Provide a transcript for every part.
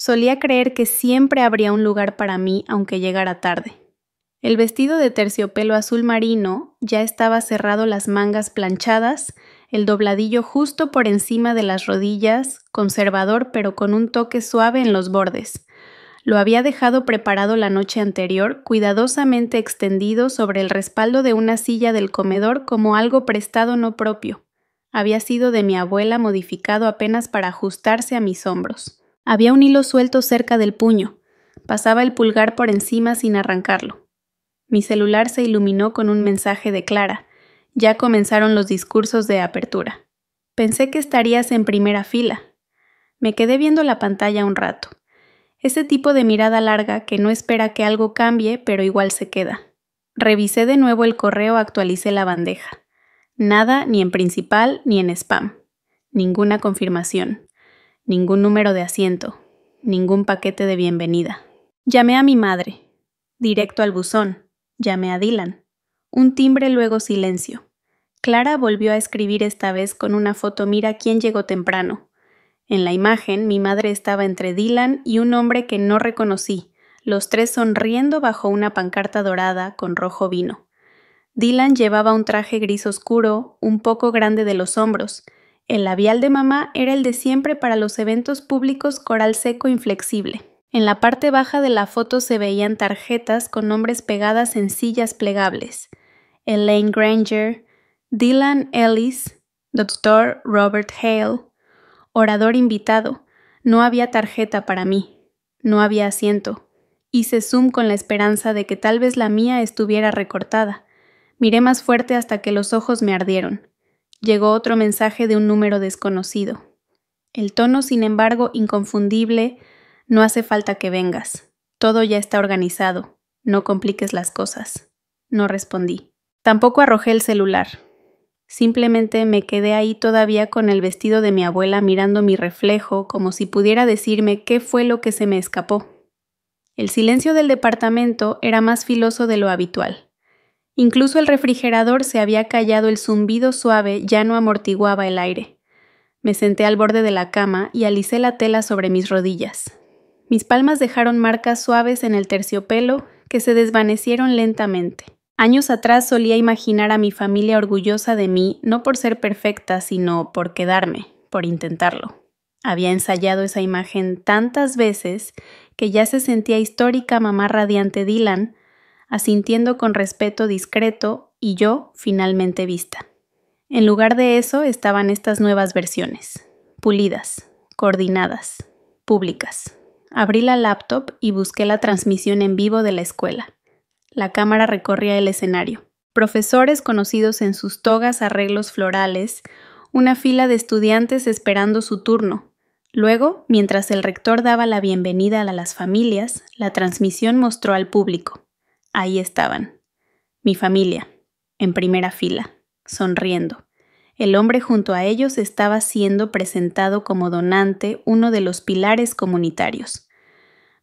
Solía creer que siempre habría un lugar para mí aunque llegara tarde. El vestido de terciopelo azul marino ya estaba cerrado, las mangas planchadas, el dobladillo justo por encima de las rodillas, conservador pero con un toque suave en los bordes. Lo había dejado preparado la noche anterior, cuidadosamente extendido sobre el respaldo de una silla del comedor como algo prestado no propio. Había sido de mi abuela, modificado apenas para ajustarse a mis hombros. Había un hilo suelto cerca del puño. Pasaba el pulgar por encima sin arrancarlo. Mi celular se iluminó con un mensaje de Clara. Ya comenzaron los discursos de apertura. Pensé que estarías en primera fila. Me quedé viendo la pantalla un rato. Ese tipo de mirada larga que no espera que algo cambie, pero igual se queda. Revisé de nuevo el correo, actualicé la bandeja. Nada, ni en principal ni en spam. Ninguna confirmación. Ningún número de asiento. Ningún paquete de bienvenida. Llamé a mi madre. Directo al buzón. Llamé a Dylan. Un timbre, luego silencio. Clara volvió a escribir, esta vez con una foto. Mira quién llegó temprano. En la imagen, mi madre estaba entre Dylan y un hombre que no reconocí, los tres sonriendo bajo una pancarta dorada con rojo vino. Dylan llevaba un traje gris oscuro, un poco grande de los hombros. El labial de mamá era el de siempre para los eventos públicos, coral seco inflexible. En la parte baja de la foto se veían tarjetas con nombres pegadas en sillas plegables. Elaine Granger, Dylan Ellis, Dr. Robert Hale, orador invitado. No había tarjeta para mí. No había asiento. Hice zoom con la esperanza de que tal vez la mía estuviera recortada. Miré más fuerte hasta que los ojos me ardieron. Llegó otro mensaje de un número desconocido. El tono, sin embargo, inconfundible. No hace falta que vengas. Todo ya está organizado. No compliques las cosas. No respondí. Tampoco arrojé el celular. Simplemente me quedé ahí todavía con el vestido de mi abuela, mirando mi reflejo como si pudiera decirme qué fue lo que se me escapó. El silencio del departamento era más filoso de lo habitual. Incluso el refrigerador se había callado, el zumbido suave ya no amortiguaba el aire. Me senté al borde de la cama y alicé la tela sobre mis rodillas. Mis palmas dejaron marcas suaves en el terciopelo que se desvanecieron lentamente. Años atrás solía imaginar a mi familia orgullosa de mí, no por ser perfecta, sino por quedarme, por intentarlo. Había ensayado esa imagen tantas veces que ya se sentía histórica mamá radiante Dylan, asintiendo con respeto discreto y yo finalmente vista. En lugar de eso estaban estas nuevas versiones, pulidas, coordinadas, públicas. Abrí la laptop y busqué la transmisión en vivo de la escuela. La cámara recorría el escenario. Profesores conocidos en sus togas, arreglos florales, una fila de estudiantes esperando su turno. Luego, mientras el rector daba la bienvenida a las familias, la transmisión mostró al público. Ahí estaban. Mi familia, en primera fila, sonriendo. El hombre junto a ellos estaba siendo presentado como donante, uno de los pilares comunitarios.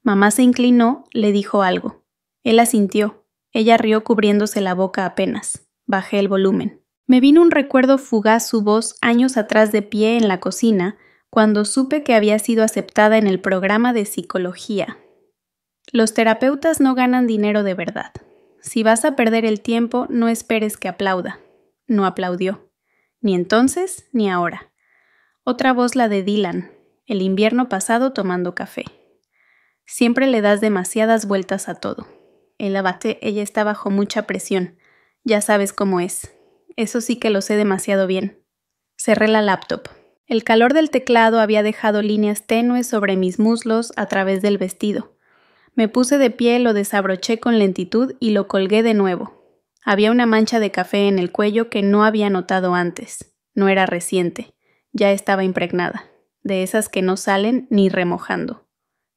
Mamá se inclinó, le dijo algo. Él asintió. Ella rió cubriéndose la boca apenas. Bajé el volumen. Me vino un recuerdo fugaz su voz años atrás de pie en la cocina, cuando supe que había sido aceptada en el programa de psicología. Los terapeutas no ganan dinero de verdad. Si vas a perder el tiempo, no esperes que aplauda. No aplaudió. Ni entonces, ni ahora. Otra voz, la de Dylan, el invierno pasado tomando café. Siempre le das demasiadas vueltas a todo. El abate, ella está bajo mucha presión. Ya sabes cómo es. Eso sí que lo sé demasiado bien. Cerré la laptop. El calor del teclado había dejado líneas tenues sobre mis muslos a través del vestido. Me puse de pie, lo desabroché con lentitud y lo colgué de nuevo. Había una mancha de café en el cuello que no había notado antes. No era reciente. Ya estaba impregnada. De esas que no salen ni remojando.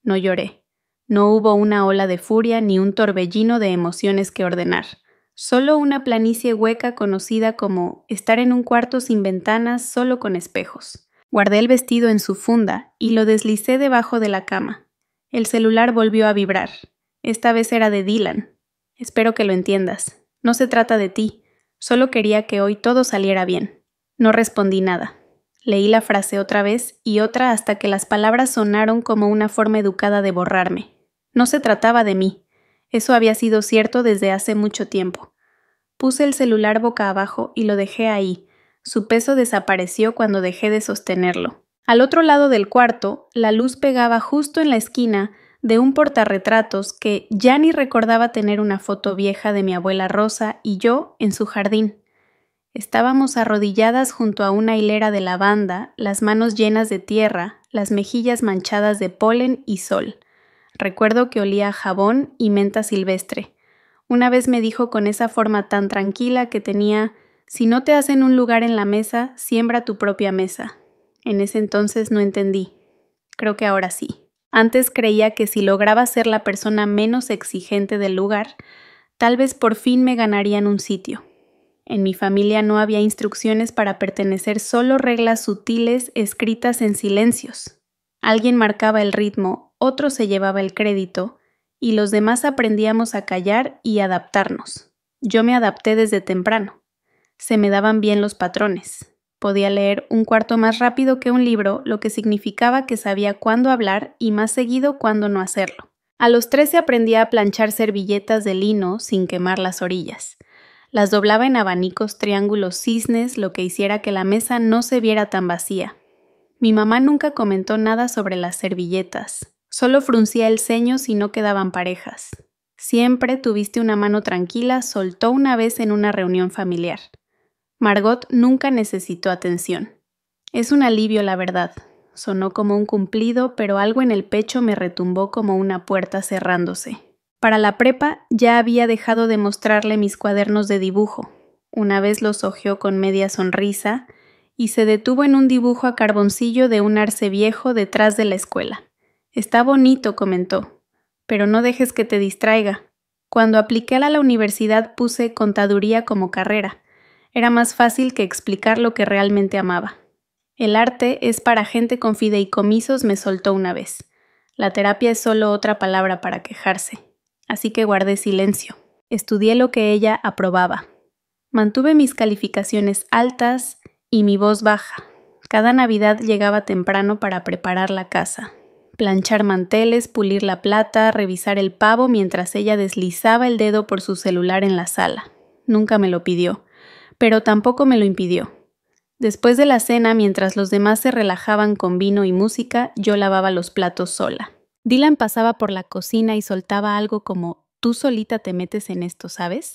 No lloré. No hubo una ola de furia ni un torbellino de emociones que ordenar. Solo una planicie hueca conocida como estar en un cuarto sin ventanas, solo con espejos. Guardé el vestido en su funda y lo deslicé debajo de la cama. El celular volvió a vibrar. Esta vez era de Dylan. Espero que lo entiendas. No se trata de ti. Solo quería que hoy todo saliera bien. No respondí nada. Leí la frase otra vez y otra hasta que las palabras sonaron como una forma educada de borrarme. No se trataba de mí. Eso había sido cierto desde hace mucho tiempo. Puse el celular boca abajo y lo dejé ahí. Su peso desapareció cuando dejé de sostenerlo. Al otro lado del cuarto, la luz pegaba justo en la esquina de un portarretratos que ya ni recordaba tener una foto vieja de mi abuela Rosa y yo en su jardín. Estábamos arrodilladas junto a una hilera de lavanda, las manos llenas de tierra, las mejillas manchadas de polen y sol. Recuerdo que olía a jabón y menta silvestre. Una vez me dijo con esa forma tan tranquila que tenía: si no te hacen un lugar en la mesa, siembra tu propia mesa. En ese entonces no entendí. Creo que ahora sí. Antes creía que si lograba ser la persona menos exigente del lugar, tal vez por fin me ganarían un sitio. En mi familia no había instrucciones para pertenecer, solo reglas sutiles escritas en silencios. Alguien marcaba el ritmo, otro se llevaba el crédito, y los demás aprendíamos a callar y adaptarnos. Yo me adapté desde temprano. Se me daban bien los patrones. Podía leer un cuarto más rápido que un libro, lo que significaba que sabía cuándo hablar y más seguido cuándo no hacerlo. A los 13 aprendí a planchar servilletas de lino sin quemar las orillas. Las doblaba en abanicos, triángulos, cisnes, lo que hiciera que la mesa no se viera tan vacía. Mi mamá nunca comentó nada sobre las servilletas. Solo fruncía el ceño si no quedaban parejas. Siempre tuviste una mano tranquila, soltó una vez en una reunión familiar. Margot nunca necesitó atención. Es un alivio, la verdad. Sonó como un cumplido, pero algo en el pecho me retumbó como una puerta cerrándose. Para la prepa ya había dejado de mostrarle mis cuadernos de dibujo. Una vez los hojeó con media sonrisa y se detuvo en un dibujo a carboncillo de un arce viejo detrás de la escuela. Está bonito, comentó, pero no dejes que te distraiga. Cuando apliqué a la universidad puse contaduría como carrera. Era más fácil que explicar lo que realmente amaba. El arte es para gente con fideicomisos, me soltó una vez. La terapia es solo otra palabra para quejarse. Así que guardé silencio. Estudié lo que ella aprobaba. Mantuve mis calificaciones altas y mi voz baja. Cada Navidad llegaba temprano para preparar la casa. Planchar manteles, pulir la plata, revisar el pavo mientras ella deslizaba el dedo por su celular en la sala. Nunca me lo pidió, pero tampoco me lo impidió. Después de la cena, mientras los demás se relajaban con vino y música, yo lavaba los platos sola. Dylan pasaba por la cocina y soltaba algo como: «Tú solita te metes en esto, ¿sabes?».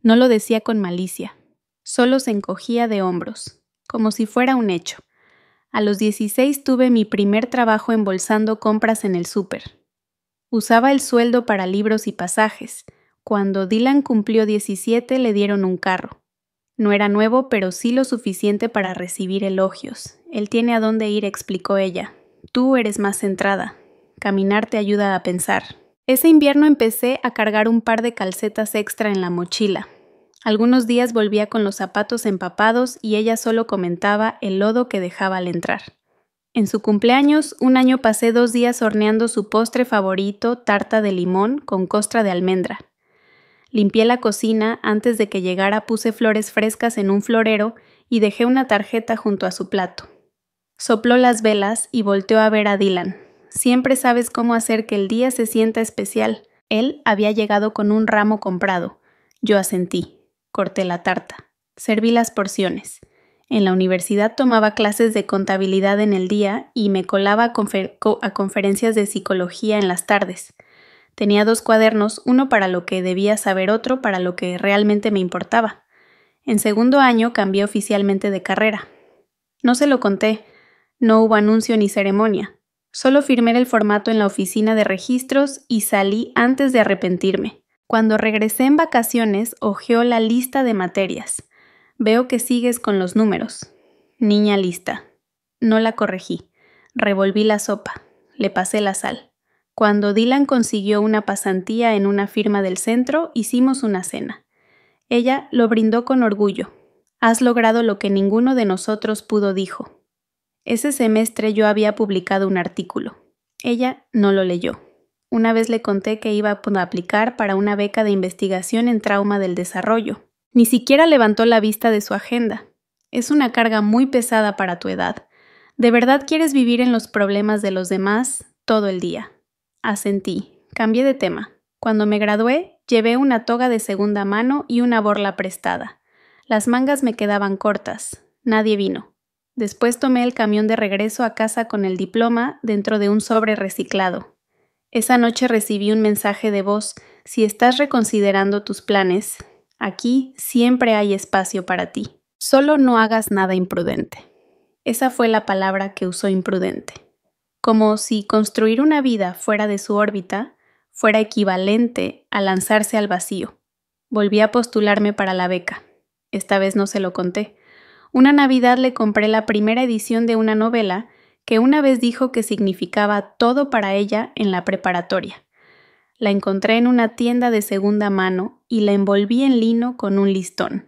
No lo decía con malicia. Solo se encogía de hombros, como si fuera un hecho. A los 16 tuve mi primer trabajo embolsando compras en el súper. Usaba el sueldo para libros y pasajes. Cuando Dylan cumplió 17 le dieron un carro. No era nuevo, pero sí lo suficiente para recibir elogios. Él tiene a dónde ir, explicó ella. Tú eres más centrada. Caminar te ayuda a pensar. Ese invierno empecé a cargar un par de calcetas extra en la mochila. Algunos días volvía con los zapatos empapados y ella solo comentaba el lodo que dejaba al entrar. En su cumpleaños, un año pasé 2 días horneando su postre favorito, tarta de limón con costra de almendra. Limpié la cocina, antes de que llegara puse flores frescas en un florero y dejé una tarjeta junto a su plato. Sopló las velas y volteó a ver a Dylan. Siempre sabes cómo hacer que el día se sienta especial. Él había llegado con un ramo comprado. Yo asentí. Corté la tarta. Serví las porciones. En la universidad tomaba clases de contabilidad en el día y me colaba a conferencias de psicología en las tardes. Tenía 2 cuadernos, uno para lo que debía saber, otro para lo que realmente me importaba. En segundo año cambié oficialmente de carrera. No se lo conté. No hubo anuncio ni ceremonia. Solo firmé el formato en la oficina de registros y salí antes de arrepentirme. Cuando regresé en vacaciones, hojeó la lista de materias. Veo que sigues con los números. Niña lista. No la corregí. Revolví la sopa. Le pasé la sal. Cuando Dylan consiguió una pasantía en una firma del centro, hicimos una cena. Ella lo brindó con orgullo. Has logrado lo que ninguno de nosotros pudo, dijo. Ese semestre yo había publicado un artículo. Ella no lo leyó. Una vez le conté que iba a aplicar para una beca de investigación en trauma del desarrollo. Ni siquiera levantó la vista de su agenda. Es una carga muy pesada para tu edad. ¿De verdad quieres vivir en los problemas de los demás todo el día? Asentí. Cambié de tema. Cuando me gradué, llevé una toga de segunda mano y una borla prestada. Las mangas me quedaban cortas. Nadie vino. Después tomé el camión de regreso a casa con el diploma dentro de un sobre reciclado. Esa noche recibí un mensaje de voz: si estás reconsiderando tus planes, aquí siempre hay espacio para ti. Solo no hagas nada imprudente. Esa fue la palabra que usó, imprudente. Como si construir una vida fuera de su órbita fuera equivalente a lanzarse al vacío. Volví a postularme para la beca. Esta vez no se lo conté. Una Navidad le compré la primera edición de una novela que una vez dijo que significaba todo para ella en la preparatoria. La encontré en una tienda de segunda mano y la envolví en lino con un listón.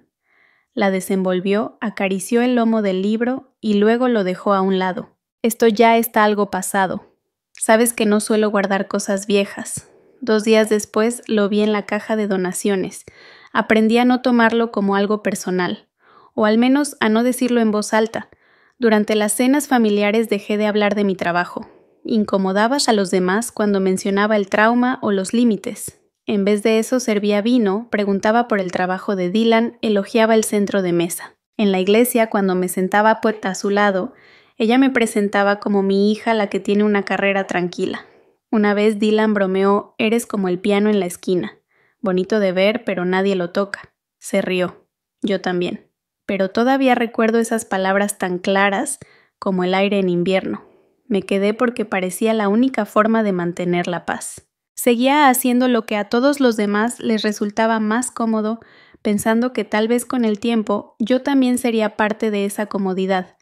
La desenvolvió, acarició el lomo del libro y luego lo dejó a un lado. Esto ya está algo pasado. Sabes que no suelo guardar cosas viejas. 2 días después lo vi en la caja de donaciones. Aprendí a no tomarlo como algo personal, o al menos a no decirlo en voz alta. Durante las cenas familiares dejé de hablar de mi trabajo. Incomodabas a los demás cuando mencionaba el trauma o los límites. En vez de eso servía vino, preguntaba por el trabajo de Dylan, elogiaba el centro de mesa. En la iglesia, cuando me sentaba puesta a su lado, ella me presentaba como mi hija, la que tiene una carrera tranquila. Una vez Dylan bromeó: eres como el piano en la esquina. Bonito de ver, pero nadie lo toca. Se rió. Yo también. Pero todavía recuerdo esas palabras tan claras como el aire en invierno. Me quedé porque parecía la única forma de mantener la paz. Seguía haciendo lo que a todos los demás les resultaba más cómodo, pensando que tal vez con el tiempo yo también sería parte de esa comodidad.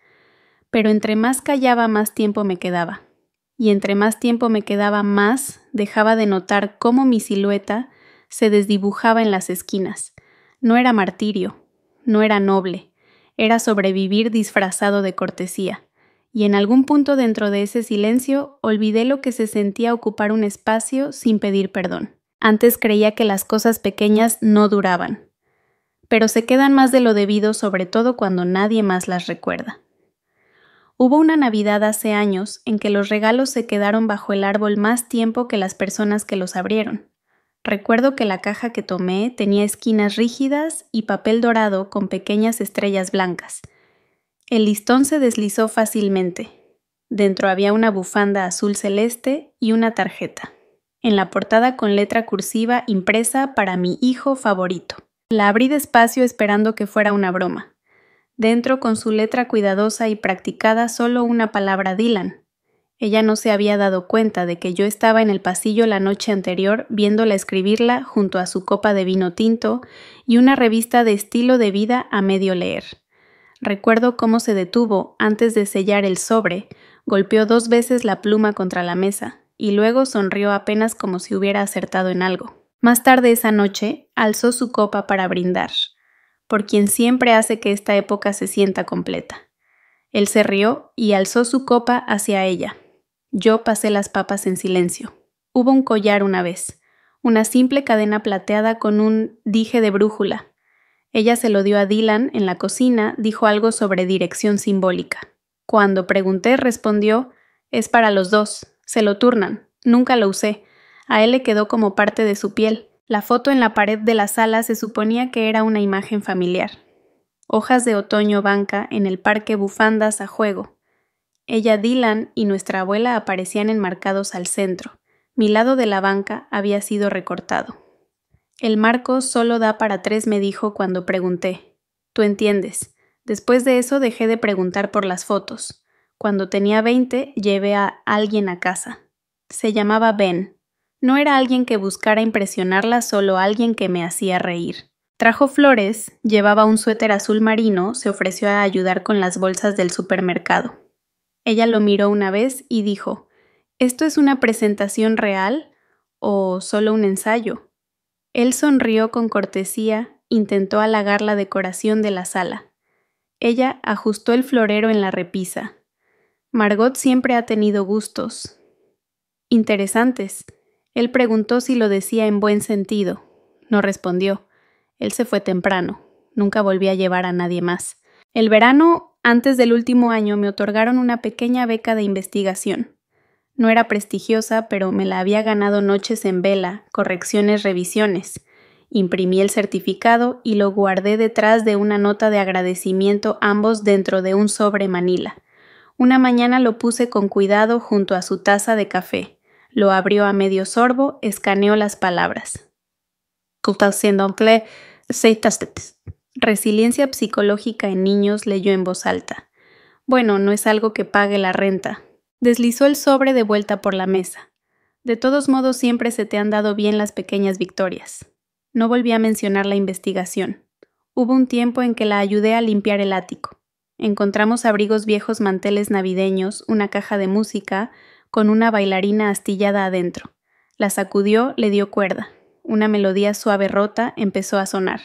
Pero entre más callaba, más tiempo me quedaba. Y entre más tiempo me quedaba, más dejaba de notar cómo mi silueta se desdibujaba en las esquinas. No era martirio, no era noble, era sobrevivir disfrazado de cortesía. Y en algún punto dentro de ese silencio olvidé lo que se sentía ocupar un espacio sin pedir perdón. Antes creía que las cosas pequeñas no duraban, pero se quedan más de lo debido, sobre todo cuando nadie más las recuerda. Hubo una Navidad hace años en que los regalos se quedaron bajo el árbol más tiempo que las personas que los abrieron. Recuerdo que la caja que tomé tenía esquinas rígidas y papel dorado con pequeñas estrellas blancas. El listón se deslizó fácilmente. Dentro había una bufanda azul celeste y una tarjeta. En la portada con letra cursiva impresa: para mi hijo favorito. La abrí despacio esperando que fuera una broma. Dentro, con su letra cuidadosa y practicada, solo una palabra: Dylan. Ella no se había dado cuenta de que yo estaba en el pasillo la noche anterior viéndola escribirla junto a su copa de vino tinto y una revista de estilo de vida a medio leer. Recuerdo cómo se detuvo antes de sellar el sobre, golpeó 2 veces la pluma contra la mesa y luego sonrió apenas como si hubiera acertado en algo. Más tarde esa noche, alzó su copa para brindar, por quien siempre hace que esta época se sienta completa. Él se rió y alzó su copa hacia ella. Yo pasé las papas en silencio. Hubo un collar una vez, una simple cadena plateada con un dije de brújula. Ella se lo dio a Dylan en la cocina, dijo algo sobre dirección simbólica. Cuando pregunté, respondió: es para los dos, se lo turnan, nunca lo usé. A él le quedó como parte de su piel. La foto en la pared de la sala se suponía que era una imagen familiar. Hojas de otoño, banca, en el parque, bufandas a juego. Ella, Dylan y nuestra abuela aparecían enmarcados al centro. Mi lado de la banca había sido recortado. El marco solo da para 3, me dijo cuando pregunté. Tú entiendes. Después de eso dejé de preguntar por las fotos. Cuando tenía 20, llevé a alguien a casa. Se llamaba Ben. No era alguien que buscara impresionarla, solo alguien que me hacía reír. Trajo flores, llevaba un suéter azul marino, se ofreció a ayudar con las bolsas del supermercado. Ella lo miró una vez y dijo: ¿esto es una presentación real o solo un ensayo? Él sonrió con cortesía, intentó halagar la decoración de la sala. Ella ajustó el florero en la repisa. Margot siempre ha tenido gustos interesantes. Él preguntó si lo decía en buen sentido. No respondió. Él se fue temprano. Nunca volví a llevar a nadie más. El verano, antes del último año, me otorgaron una pequeña beca de investigación. No era prestigiosa, pero me la había ganado noches en vela, correcciones, revisiones. Imprimí el certificado y lo guardé detrás de una nota de agradecimiento, ambos dentro de un sobre manila. Una mañana lo puse con cuidado junto a su taza de café. Lo abrió a medio sorbo, escaneó las palabras. Resiliencia psicológica en niños, leyó en voz alta. Bueno, no es algo que pague la renta. Deslizó el sobre de vuelta por la mesa. De todos modos, siempre se te han dado bien las pequeñas victorias. No volví a mencionar la investigación. Hubo un tiempo en que la ayudé a limpiar el ático. Encontramos abrigos viejos, manteles navideños, una caja de música, con una bailarina astillada adentro. La sacudió, le dio cuerda. Una melodía suave rota empezó a sonar.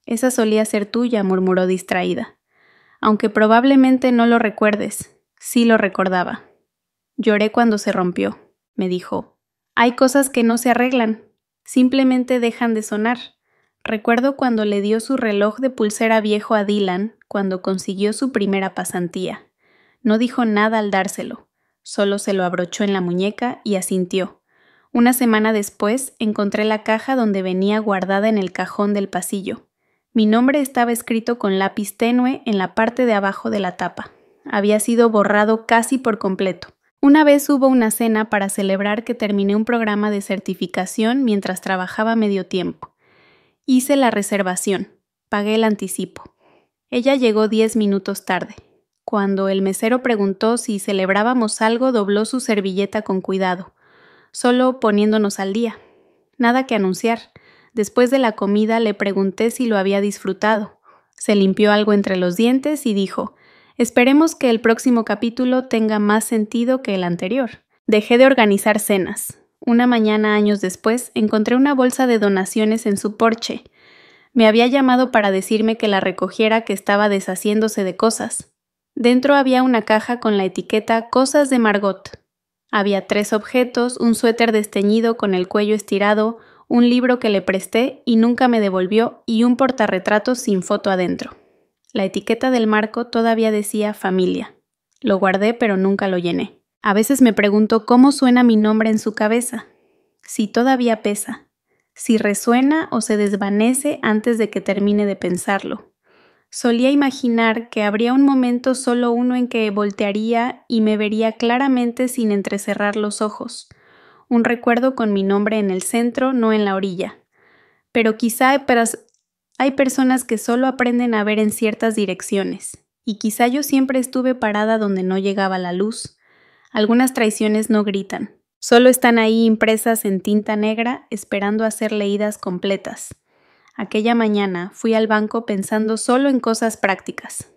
Esa solía ser tuya, murmuró distraída. Aunque probablemente no lo recuerdes, sí lo recordaba. Lloré cuando se rompió, me dijo. Hay cosas que no se arreglan, simplemente dejan de sonar. Recuerdo cuando le dio su reloj de pulsera viejo a Dylan, cuando consiguió su primera pasantía. No dijo nada al dárselo, solo se lo abrochó en la muñeca y asintió. Una semana después encontré la caja donde venía guardada en el cajón del pasillo. Mi nombre estaba escrito con lápiz tenue en la parte de abajo de la tapa. Había sido borrado casi por completo. Una vez hubo una cena para celebrar que terminé un programa de certificación mientras trabajaba medio tiempo. Hice la reservación. Pagué el anticipo. Ella llegó 10 minutos tarde. Cuando el mesero preguntó si celebrábamos algo, dobló su servilleta con cuidado, solo poniéndonos al día. Nada que anunciar. Después de la comida le pregunté si lo había disfrutado. Se limpió algo entre los dientes y dijo: «Esperemos que el próximo capítulo tenga más sentido que el anterior». Dejé de organizar cenas. Una mañana, años después, encontré una bolsa de donaciones en su porche. Me había llamado para decirme que la recogiera, que estaba deshaciéndose de cosas. Dentro había una caja con la etiqueta «Cosas de Margot». Había 3 objetos, un suéter desteñido con el cuello estirado, un libro que le presté y nunca me devolvió y un portarretratos sin foto adentro. La etiqueta del marco todavía decía familia. Lo guardé, pero nunca lo llené. A veces me pregunto cómo suena mi nombre en su cabeza. Si todavía pesa. Si resuena o se desvanece antes de que termine de pensarlo. Solía imaginar que habría un momento, solo uno, en que voltearía y me vería claramente sin entrecerrar los ojos. Un recuerdo con mi nombre en el centro, no en la orilla. Pero quizá hay personas que solo aprenden a ver en ciertas direcciones, y quizá yo siempre estuve parada donde no llegaba la luz. Algunas traiciones no gritan, solo están ahí impresas en tinta negra, esperando a ser leídas completas. Aquella mañana fui al banco pensando solo en cosas prácticas.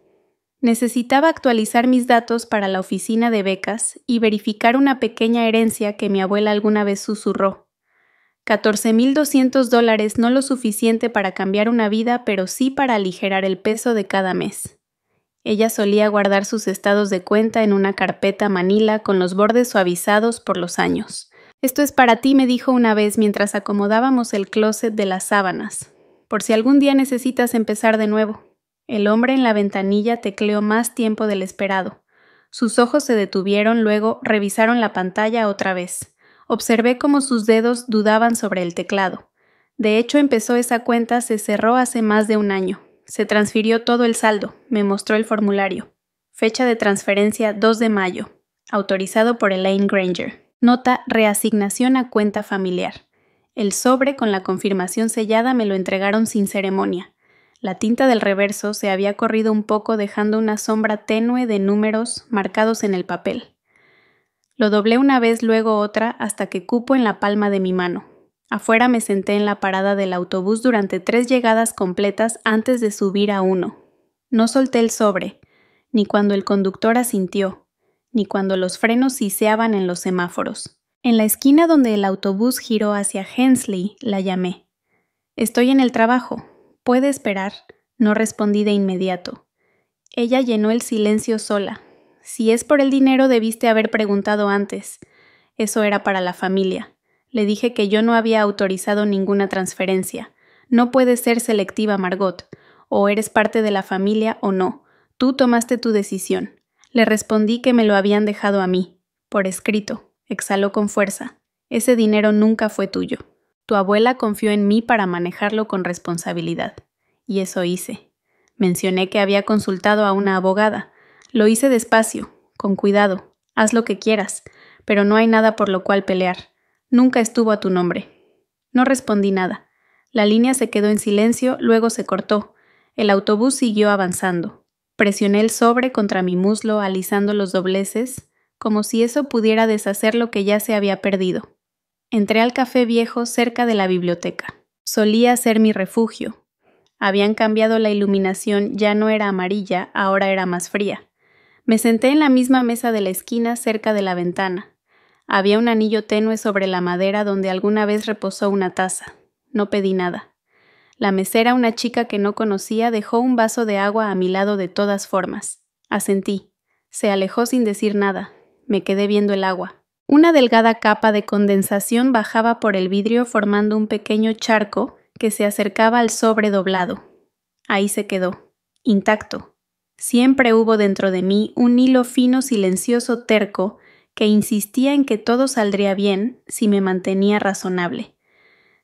Necesitaba actualizar mis datos para la oficina de becas y verificar una pequeña herencia que mi abuela alguna vez susurró. $14,200, no lo suficiente para cambiar una vida, pero sí para aligerar el peso de cada mes. Ella solía guardar sus estados de cuenta en una carpeta manila con los bordes suavizados por los años. «Esto es para ti», me dijo una vez mientras acomodábamos el closet de las sábanas, «por si algún día necesitas empezar de nuevo». El hombre en la ventanilla tecleó más tiempo del esperado. Sus ojos se detuvieron, luego revisaron la pantalla otra vez. Observé cómo sus dedos dudaban sobre el teclado. De hecho, empezó esa cuenta, se cerró hace más de un año. Se transfirió todo el saldo, me mostró el formulario. Fecha de transferencia 2 de mayo. Autorizado por Elaine Granger. Nota: reasignación a cuenta familiar. El sobre con la confirmación sellada me lo entregaron sin ceremonia. La tinta del reverso se había corrido un poco, dejando una sombra tenue de números marcados en el papel. Lo doblé una vez, luego otra, hasta que cupo en la palma de mi mano. Afuera me senté en la parada del autobús durante 3 llegadas completas antes de subir a uno. No solté el sobre, ni cuando el conductor asintió, ni cuando los frenos siseaban en los semáforos. En la esquina donde el autobús giró hacia Hensley, la llamé. «Estoy en el trabajo. ¿Puede esperar?», no respondí de inmediato. Ella llenó el silencio sola. «Si es por el dinero, debiste haber preguntado antes». Eso era para la familia. Le dije que yo no había autorizado ninguna transferencia. «No puedes ser selectiva, Margot. O eres parte de la familia o no. Tú tomaste tu decisión. Le respondí que me lo habían dejado a mí, por escrito. Exhaló con fuerza. Ese dinero nunca fue tuyo. Tu abuela confió en mí para manejarlo con responsabilidad. Y eso hice. Mencioné que había consultado a una abogada. Lo hice despacio, con cuidado. Haz lo que quieras, pero no hay nada por lo cual pelear. Nunca estuvo a tu nombre. No respondí nada. La línea se quedó en silencio, luego se cortó. El autobús siguió avanzando. Presioné el sobre contra mi muslo, alisando los dobleces, como si eso pudiera deshacer lo que ya se había perdido. Entré al café viejo cerca de la biblioteca. Solía ser mi refugio. Habían cambiado la iluminación, ya no era amarilla, ahora era más fría. Me senté en la misma mesa de la esquina cerca de la ventana. Había un anillo tenue sobre la madera donde alguna vez reposó una taza. No pedí nada. La mesera, una chica que no conocía, dejó un vaso de agua a mi lado de todas formas. Asentí. Se alejó sin decir nada. Me quedé viendo el agua. Una delgada capa de condensación bajaba por el vidrio formando un pequeño charco que se acercaba al sobre doblado. Ahí se quedó, intacto. Siempre hubo dentro de mí un hilo fino, silencioso, terco, que insistía en que todo saldría bien si me mantenía razonable,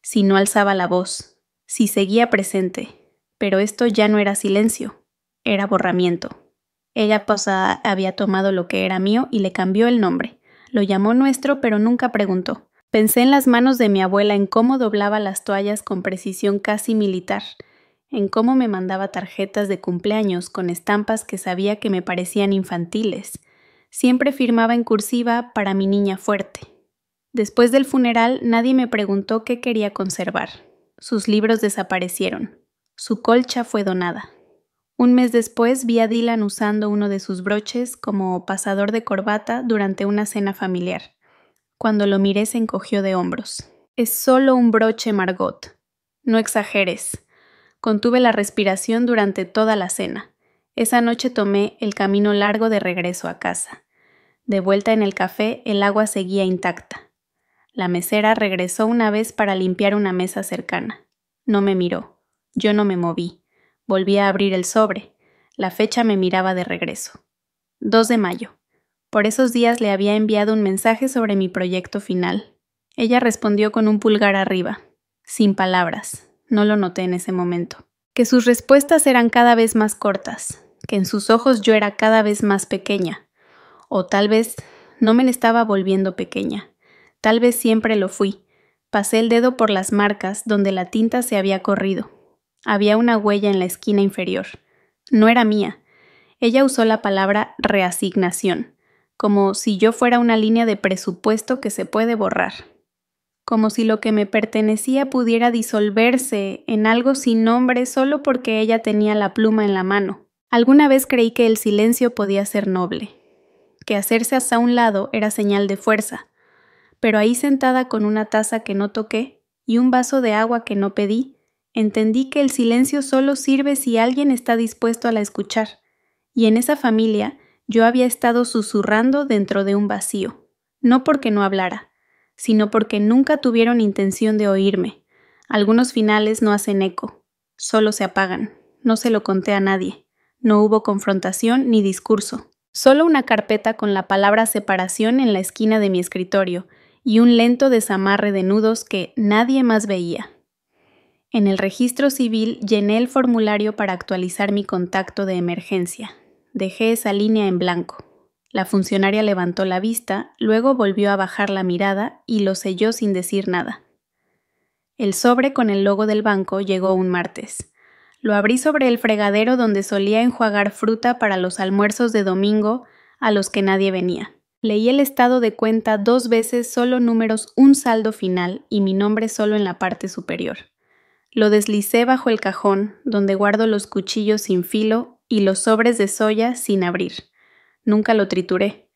si no alzaba la voz, si seguía presente. Pero esto ya no era silencio, era borramiento. Ella pasada había tomado lo que era mío y le cambió el nombre. Lo llamó nuestro, pero nunca preguntó. Pensé en las manos de mi abuela, en cómo doblaba las toallas con precisión casi militar, en cómo me mandaba tarjetas de cumpleaños con estampas que sabía que me parecían infantiles. Siempre firmaba en cursiva para mi niña fuerte. Después del funeral, nadie me preguntó qué quería conservar. Sus libros desaparecieron. Su colcha fue donada. Un mes después vi a Dylan usando uno de sus broches como pasador de corbata durante una cena familiar. Cuando lo miré se encogió de hombros. Es solo un broche, Margot. No exageres. Contuve la respiración durante toda la cena. Esa noche tomé el camino largo de regreso a casa. De vuelta en el café, el agua seguía intacta. La mesera regresó una vez para limpiar una mesa cercana. No me miró. Yo no me moví. Volví a abrir el sobre. La fecha me miraba de regreso. 2 de mayo. Por esos días le había enviado un mensaje sobre mi proyecto final. Ella respondió con un pulgar arriba, sin palabras. No lo noté en ese momento. Que sus respuestas eran cada vez más cortas, que en sus ojos yo era cada vez más pequeña. O tal vez no me le estaba volviendo pequeña. Tal vez siempre lo fui. Pasé el dedo por las marcas donde la tinta se había corrido. Había una huella en la esquina inferior. No era mía. Ella usó la palabra reasignación, como si yo fuera una línea de presupuesto que se puede borrar. Como si lo que me pertenecía pudiera disolverse en algo sin nombre solo porque ella tenía la pluma en la mano. Alguna vez creí que el silencio podía ser noble, que hacerse hacia un lado era señal de fuerza, pero ahí sentada con una taza que no toqué y un vaso de agua que no pedí, entendí que el silencio solo sirve si alguien está dispuesto a la escuchar, y en esa familia yo había estado susurrando dentro de un vacío, no porque no hablara, sino porque nunca tuvieron intención de oírme. Algunos finales no hacen eco, solo se apagan. No se lo conté a nadie. No hubo confrontación ni discurso. Solo una carpeta con la palabra separación en la esquina de mi escritorio y un lento desamarre de nudos que nadie más veía. En el registro civil llené el formulario para actualizar mi contacto de emergencia. Dejé esa línea en blanco. La funcionaria levantó la vista, luego volvió a bajar la mirada y lo selló sin decir nada. El sobre con el logo del banco llegó un martes. Lo abrí sobre el fregadero donde solía enjuagar fruta para los almuerzos de domingo a los que nadie venía. Leí el estado de cuenta 2 veces, solo números, un saldo final y mi nombre solo en la parte superior. Lo deslicé bajo el cajón, donde guardo los cuchillos sin filo y los sobres de soya sin abrir. Nunca lo trituré.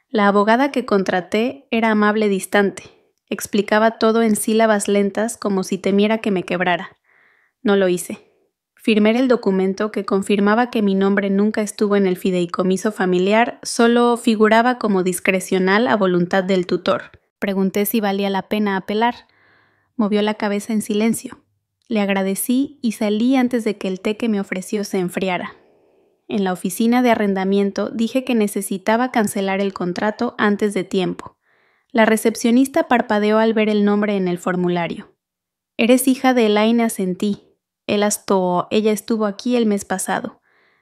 La abogada que contraté era amable distante. Explicaba todo en sílabas lentas como si temiera que me quebrara. No lo hice. Firmé el documento que confirmaba que mi nombre nunca estuvo en el fideicomiso familiar, solo figuraba como discrecional a voluntad del tutor. Pregunté si valía la pena apelar. Movió la cabeza en silencio. Le agradecí y salí antes de que el té que me ofreció se enfriara. En la oficina de arrendamiento dije que necesitaba cancelar el contrato antes de tiempo. La recepcionista parpadeó al ver el nombre en el formulario. «Eres hija de Elaine», asentí. Ella estuvo aquí el mes pasado.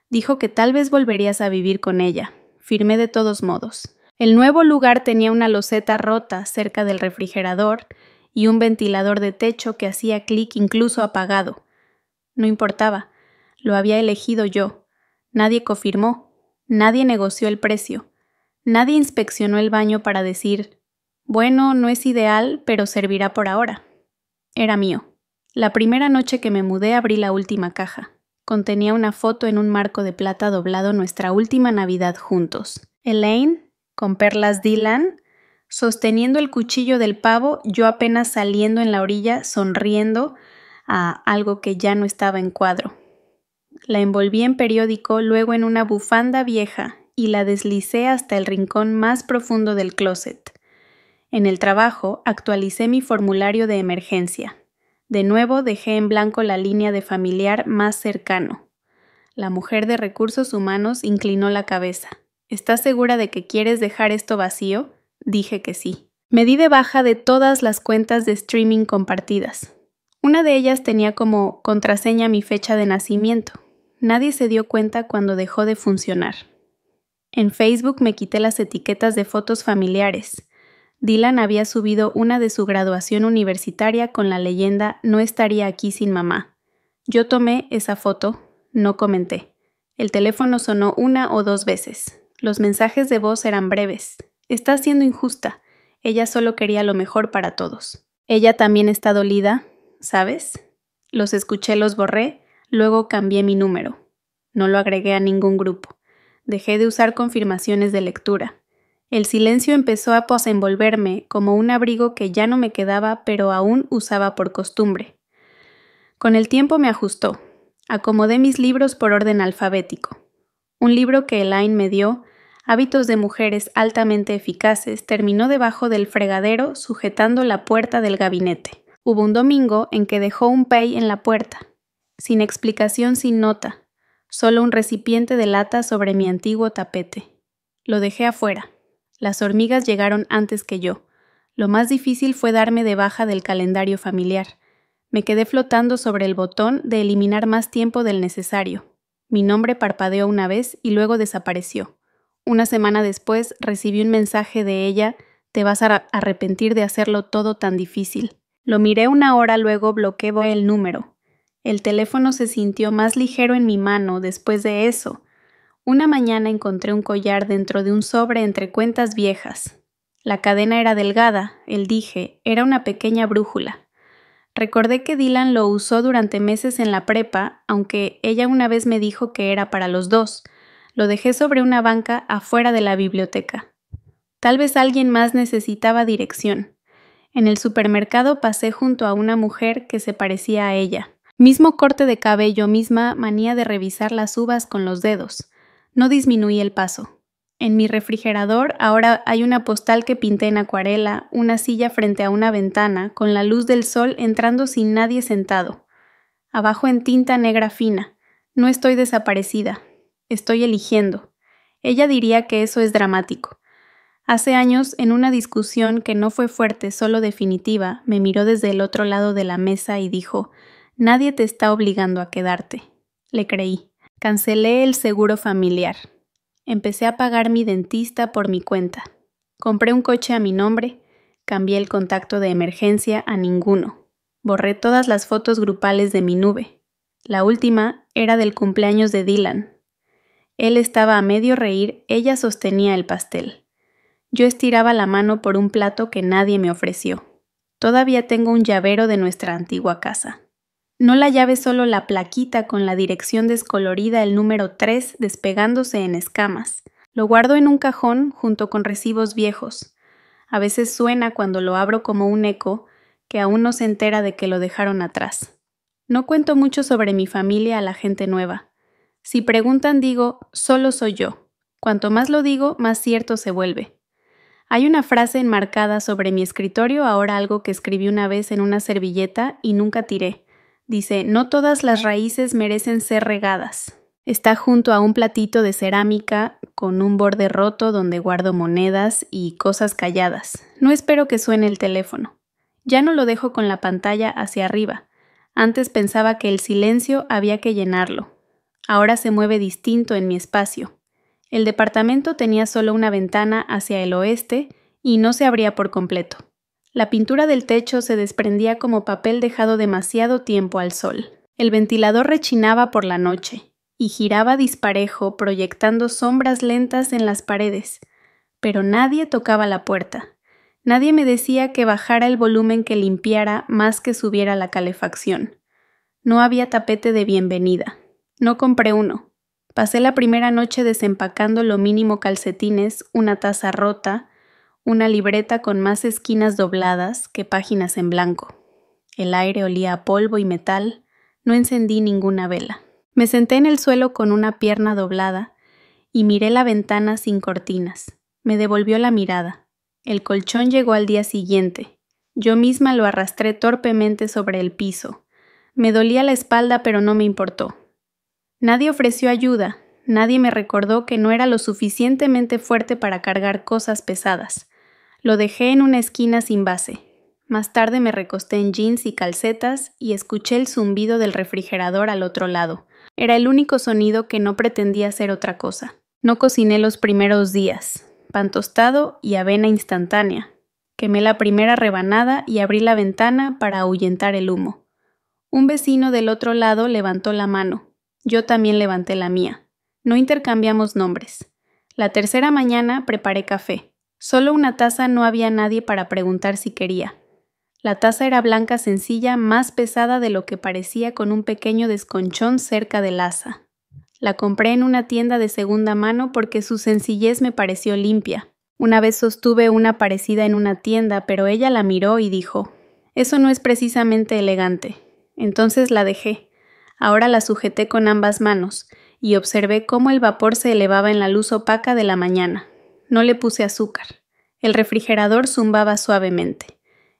Dijo que tal vez volverías a vivir con ella. Firmé de todos modos. El nuevo lugar tenía una loseta rota cerca del refrigerador y un ventilador de techo que hacía clic incluso apagado. No importaba. Lo había elegido yo. Nadie confirmó. Nadie negoció el precio. Nadie inspeccionó el baño para decir, bueno, no es ideal, pero servirá por ahora. Era mío. La primera noche que me mudé abrí la última caja. Contenía una foto en un marco de plata doblado nuestra última Navidad juntos. Elaine, con perlas Dylan, sosteniendo el cuchillo del pavo, yo apenas saliendo en la orilla, sonriendo a algo que ya no estaba en cuadro. La envolví en periódico, luego en una bufanda vieja y la deslicé hasta el rincón más profundo del closet. En el trabajo actualicé mi formulario de emergencia. De nuevo dejé en blanco la línea de familiar más cercano. La mujer de recursos humanos inclinó la cabeza. ¿Estás segura de que quieres dejar esto vacío? Dije que sí. Me di de baja de todas las cuentas de streaming compartidas. Una de ellas tenía como contraseña mi fecha de nacimiento. Nadie se dio cuenta cuando dejó de funcionar. En Facebook me quité las etiquetas de fotos familiares. Dylan había subido una de su graduación universitaria con la leyenda «No estaría aquí sin mamá». Yo tomé esa foto, no comenté. El teléfono sonó 1 o 2 veces. Los mensajes de voz eran breves. «Estás siendo injusta. Ella solo quería lo mejor para todos. Ella también está dolida, ¿sabes?» Los escuché, los borré, luego cambié mi número. No lo agregué a ningún grupo. Dejé de usar confirmaciones de lectura. El silencio empezó a envolverme como un abrigo que ya no me quedaba, pero aún usaba por costumbre. Con el tiempo me ajustó. Acomodé mis libros por orden alfabético. Un libro que Elaine me dio, Hábitos de mujeres altamente eficaces, terminó debajo del fregadero sujetando la puerta del gabinete. Hubo un domingo en que dejó un pay en la puerta. Sin explicación, sin nota. Solo un recipiente de lata sobre mi antiguo tapete. Lo dejé afuera. Las hormigas llegaron antes que yo. Lo más difícil fue darme de baja del calendario familiar. Me quedé flotando sobre el botón de eliminar más tiempo del necesario. Mi nombre parpadeó una vez y luego desapareció. Una semana después recibí un mensaje de ella: «Te vas a arrepentir de hacerlo todo tan difícil». Lo miré 1 hora, luego bloqueé el número. El teléfono se sintió más ligero en mi mano después de eso. Una mañana encontré un collar dentro de un sobre entre cuentas viejas. La cadena era delgada, el dije, era una pequeña brújula. Recordé que Dylan lo usó durante meses en la prepa, aunque ella una vez me dijo que era para los dos. Lo dejé sobre una banca afuera de la biblioteca. Tal vez alguien más necesitaba dirección. En el supermercado pasé junto a una mujer que se parecía a ella. Mismo corte de cabello, misma manía de revisar las uvas con los dedos. No disminuí el paso. En mi refrigerador ahora hay una postal que pinté en acuarela, una silla frente a una ventana, con la luz del sol entrando sin nadie sentado. Abajo en tinta negra fina. No estoy desaparecida. Estoy eligiendo. Ella diría que eso es dramático. Hace años, en una discusión que no fue fuerte, solo definitiva, me miró desde el otro lado de la mesa y dijo: «Nadie te está obligando a quedarte». Le creí. Cancelé el seguro familiar. Empecé a pagar mi dentista por mi cuenta. Compré un coche a mi nombre. Cambié el contacto de emergencia a ninguno. Borré todas las fotos grupales de mi nube. La última era del cumpleaños de Dylan. Él estaba a medio reír, ella sostenía el pastel. Yo estiraba la mano por un plato que nadie me ofreció. Todavía tengo un llavero de nuestra antigua casa. No la llave, solo la plaquita con la dirección descolorida, el número 3 despegándose en escamas. Lo guardo en un cajón junto con recibos viejos. A veces suena cuando lo abro como un eco que aún no se entera de que lo dejaron atrás. No cuento mucho sobre mi familia a la gente nueva. Si preguntan, digo, solo soy yo. Cuanto más lo digo, más cierto se vuelve. Hay una frase enmarcada sobre mi escritorio, ahora algo que escribí una vez en una servilleta y nunca tiré. Dice: «No todas las raíces merecen ser regadas». Está junto a un platito de cerámica con un borde roto donde guardo monedas y cosas calladas. No espero que suene el teléfono. Ya no lo dejo con la pantalla hacia arriba. Antes pensaba que el silencio había que llenarlo. Ahora se mueve distinto en mi espacio. El departamento tenía solo una ventana hacia el oeste y no se abría por completo. La pintura del techo se desprendía como papel dejado demasiado tiempo al sol. El ventilador rechinaba por la noche y giraba disparejo proyectando sombras lentas en las paredes, pero nadie tocaba la puerta. Nadie me decía que bajara el volumen, que limpiara más que subiera la calefacción. No había tapete de bienvenida. No compré uno. Pasé la primera noche desempacando lo mínimo: calcetines, una taza rota, una libreta con más esquinas dobladas que páginas en blanco. El aire olía a polvo y metal. No encendí ninguna vela. Me senté en el suelo con una pierna doblada y miré la ventana sin cortinas. Me devolvió la mirada. El colchón llegó al día siguiente. Yo misma lo arrastré torpemente sobre el piso. Me dolía la espalda, pero no me importó. Nadie ofreció ayuda. Nadie me recordó que no era lo suficientemente fuerte para cargar cosas pesadas. Lo dejé en una esquina sin base. Más tarde me recosté en jeans y calcetas y escuché el zumbido del refrigerador al otro lado. Era el único sonido que no pretendía ser otra cosa. No cociné los primeros días. Pan tostado y avena instantánea. Quemé la primera rebanada y abrí la ventana para ahuyentar el humo. Un vecino del otro lado levantó la mano. Yo también levanté la mía. No intercambiamos nombres. La tercera mañana preparé café. Solo una taza, no había nadie para preguntar si quería. La taza era blanca sencilla, más pesada de lo que parecía, con un pequeño desconchón cerca del asa. La compré en una tienda de segunda mano porque su sencillez me pareció limpia. Una vez sostuve una parecida en una tienda, pero ella la miró y dijo: «Eso no es precisamente elegante». Entonces la dejé. Ahora la sujeté con ambas manos y observé cómo el vapor se elevaba en la luz opaca de la mañana. No le puse azúcar. El refrigerador zumbaba suavemente.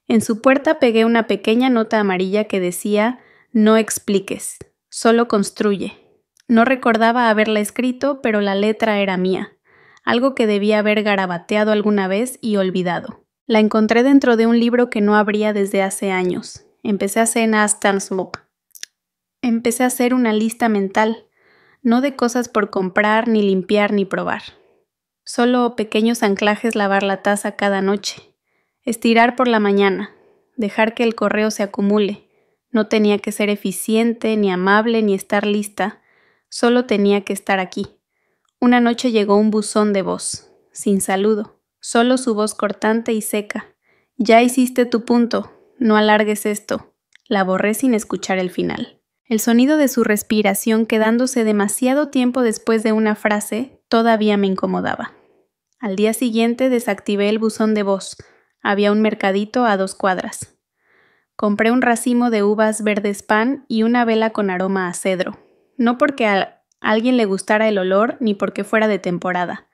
En su puerta pegué una pequeña nota amarilla que decía: «No expliques, solo construye». No recordaba haberla escrito, pero la letra era mía, algo que debía haber garabateado alguna vez y olvidado. La encontré dentro de un libro que no abría desde hace años. Empecé a hacer una lista mental, no de cosas por comprar, ni limpiar, ni probar. Solo pequeños anclajes: lavar la taza cada noche, estirar por la mañana, dejar que el correo se acumule. No tenía que ser eficiente, ni amable, ni estar lista. Solo tenía que estar aquí. Una noche llegó un buzón de voz, sin saludo, solo su voz cortante y seca. «Ya hiciste tu punto, no alargues esto». La borré sin escuchar el final. El sonido de su respiración, quedándose demasiado tiempo después de una frase, todavía me incomodaba. Al día siguiente desactivé el buzón de voz. Había un mercadito a 2 cuadras. Compré un racimo de uvas verdes pan y una vela con aroma a cedro. No porque a alguien le gustara el olor, ni porque fuera de temporada.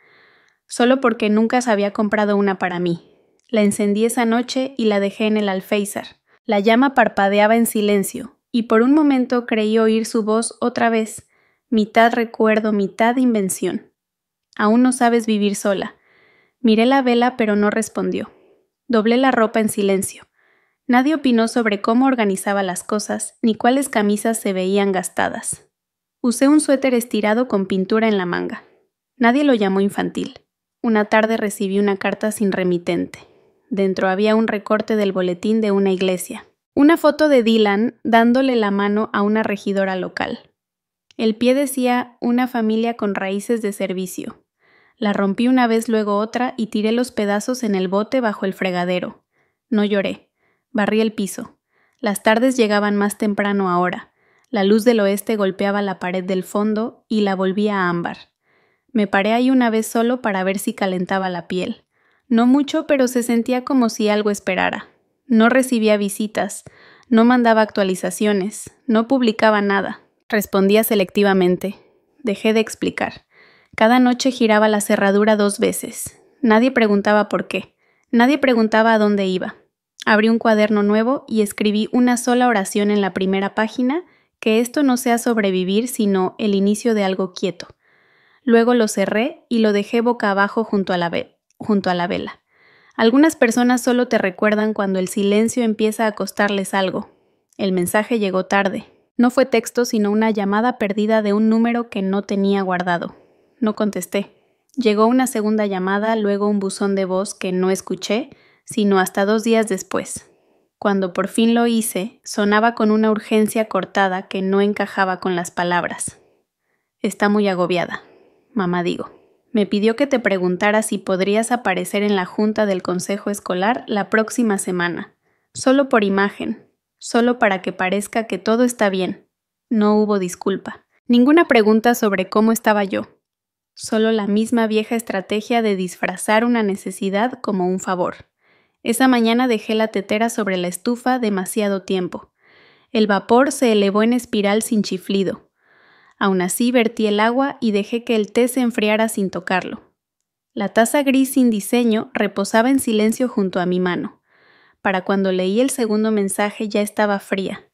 Solo porque nunca se había comprado una para mí. La encendí esa noche y la dejé en el alféizar. La llama parpadeaba en silencio, y por un momento creí oír su voz otra vez, mitad recuerdo, mitad invención. «Aún no sabes vivir sola». Miré la vela, pero no respondió. Doblé la ropa en silencio. Nadie opinó sobre cómo organizaba las cosas, ni cuáles camisas se veían gastadas. Usé un suéter estirado con pintura en la manga. Nadie lo llamó infantil. Una tarde recibí una carta sin remitente. Dentro había un recorte del boletín de una iglesia. Una foto de Dylan dándole la mano a una regidora local. El pie decía: «Una familia con raíces de servicio». La rompí una vez, luego otra, y tiré los pedazos en el bote bajo el fregadero. No lloré. Barrí el piso. Las tardes llegaban más temprano ahora. La luz del oeste golpeaba la pared del fondo y la volvía ámbar. Me paré ahí una vez solo para ver si calentaba la piel. No mucho, pero se sentía como si algo esperara. No recibía visitas, no mandaba actualizaciones, no publicaba nada. Respondía selectivamente. Dejé de explicar. Cada noche giraba la cerradura 2 veces. Nadie preguntaba por qué. Nadie preguntaba a dónde iba. Abrí un cuaderno nuevo y escribí una sola oración en la primera página que esto no sea sobrevivir, sino el inicio de algo quieto. Luego lo cerré y lo dejé boca abajo junto a la vela. Algunas personas solo te recuerdan cuando el silencio empieza a costarles algo. El mensaje llegó tarde. No fue texto, sino una llamada perdida de un número que no tenía guardado. No contesté. Llegó una segunda llamada, luego un buzón de voz que no escuché, sino hasta 2 días después. Cuando por fin lo hice, sonaba con una urgencia cortada que no encajaba con las palabras. Está muy agobiada, mamá digo. Me pidió que te preguntara si podrías aparecer en la junta del consejo escolar la próxima semana. Solo por imagen, solo para que parezca que todo está bien. No hubo disculpa. Ninguna pregunta sobre cómo estaba yo. Solo la misma vieja estrategia de disfrazar una necesidad como un favor. Esa mañana dejé la tetera sobre la estufa demasiado tiempo. El vapor se elevó en espiral sin chiflido. Aún así vertí el agua y dejé que el té se enfriara sin tocarlo. La taza gris sin diseño reposaba en silencio junto a mi mano. Para cuando leí el segundo mensaje ya estaba fría.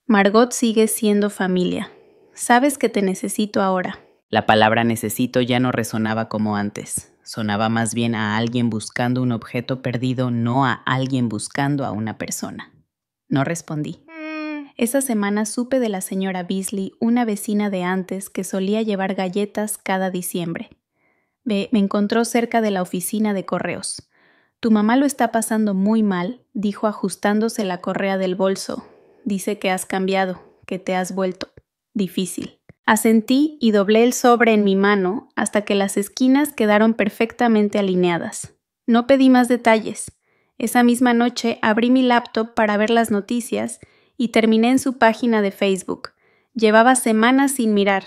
Margot sigue siendo familia. Sabes que te necesito ahora. La palabra necesito ya no resonaba como antes. Sonaba más bien a alguien buscando un objeto perdido, no a alguien buscando a una persona. No respondí. Esa semana supe de la señora Beasley, una vecina de antes que solía llevar galletas cada diciembre. Me encontró cerca de la oficina de correos. Tu mamá lo está pasando muy mal, dijo ajustándose la correa del bolso. Dice que has cambiado, que te has vuelto difícil. Asentí y doblé el sobre en mi mano hasta que las esquinas quedaron perfectamente alineadas. No pedí más detalles. Esa misma noche abrí mi laptop para ver las noticias y terminé en su página de Facebook. Llevaba semanas sin mirar.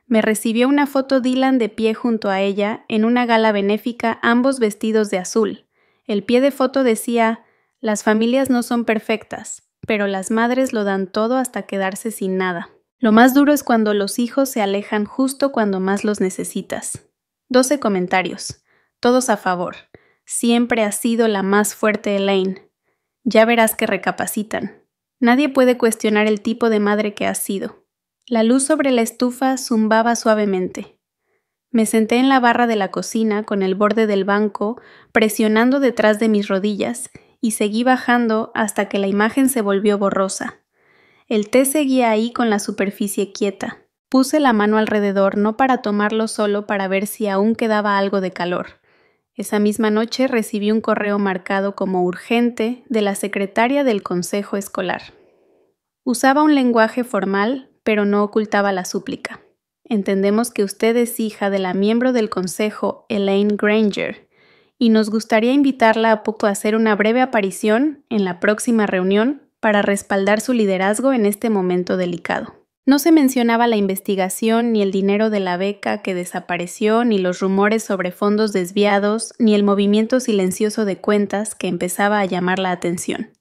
Me recibió una foto Dylan de pie junto a ella en una gala benéfica, ambos vestidos de azul. El pie de foto decía: las familias no son perfectas, pero las madres lo dan todo hasta quedarse sin nada. Lo más duro es cuando los hijos se alejan justo cuando más los necesitas. 12 comentarios, todos a favor. Siempre has sido la más fuerte, Elaine. Ya verás que recapacitan. Nadie puede cuestionar el tipo de madre que has sido. La luz sobre la estufa zumbaba suavemente. Me senté en la barra de la cocina con el borde del banco presionando detrás de mis rodillas y seguí bajando hasta que la imagen se volvió borrosa. El té seguía ahí con la superficie quieta. Puse la mano alrededor no para tomarlo solo para ver si aún quedaba algo de calor. Esa misma noche recibí un correo marcado como urgente de la secretaria del consejo escolar. Usaba un lenguaje formal, pero no ocultaba la súplica. Entendemos que usted es hija de la miembro del consejo, Elaine Granger, y nos gustaría invitarla a poco a hacer una breve aparición en la próxima reunión para respaldar su liderazgo en este momento delicado. No se mencionaba la investigación, ni el dinero de la beca que desapareció, ni los rumores sobre fondos desviados, ni el movimiento silencioso de cuentas que empezaba a llamar la atención.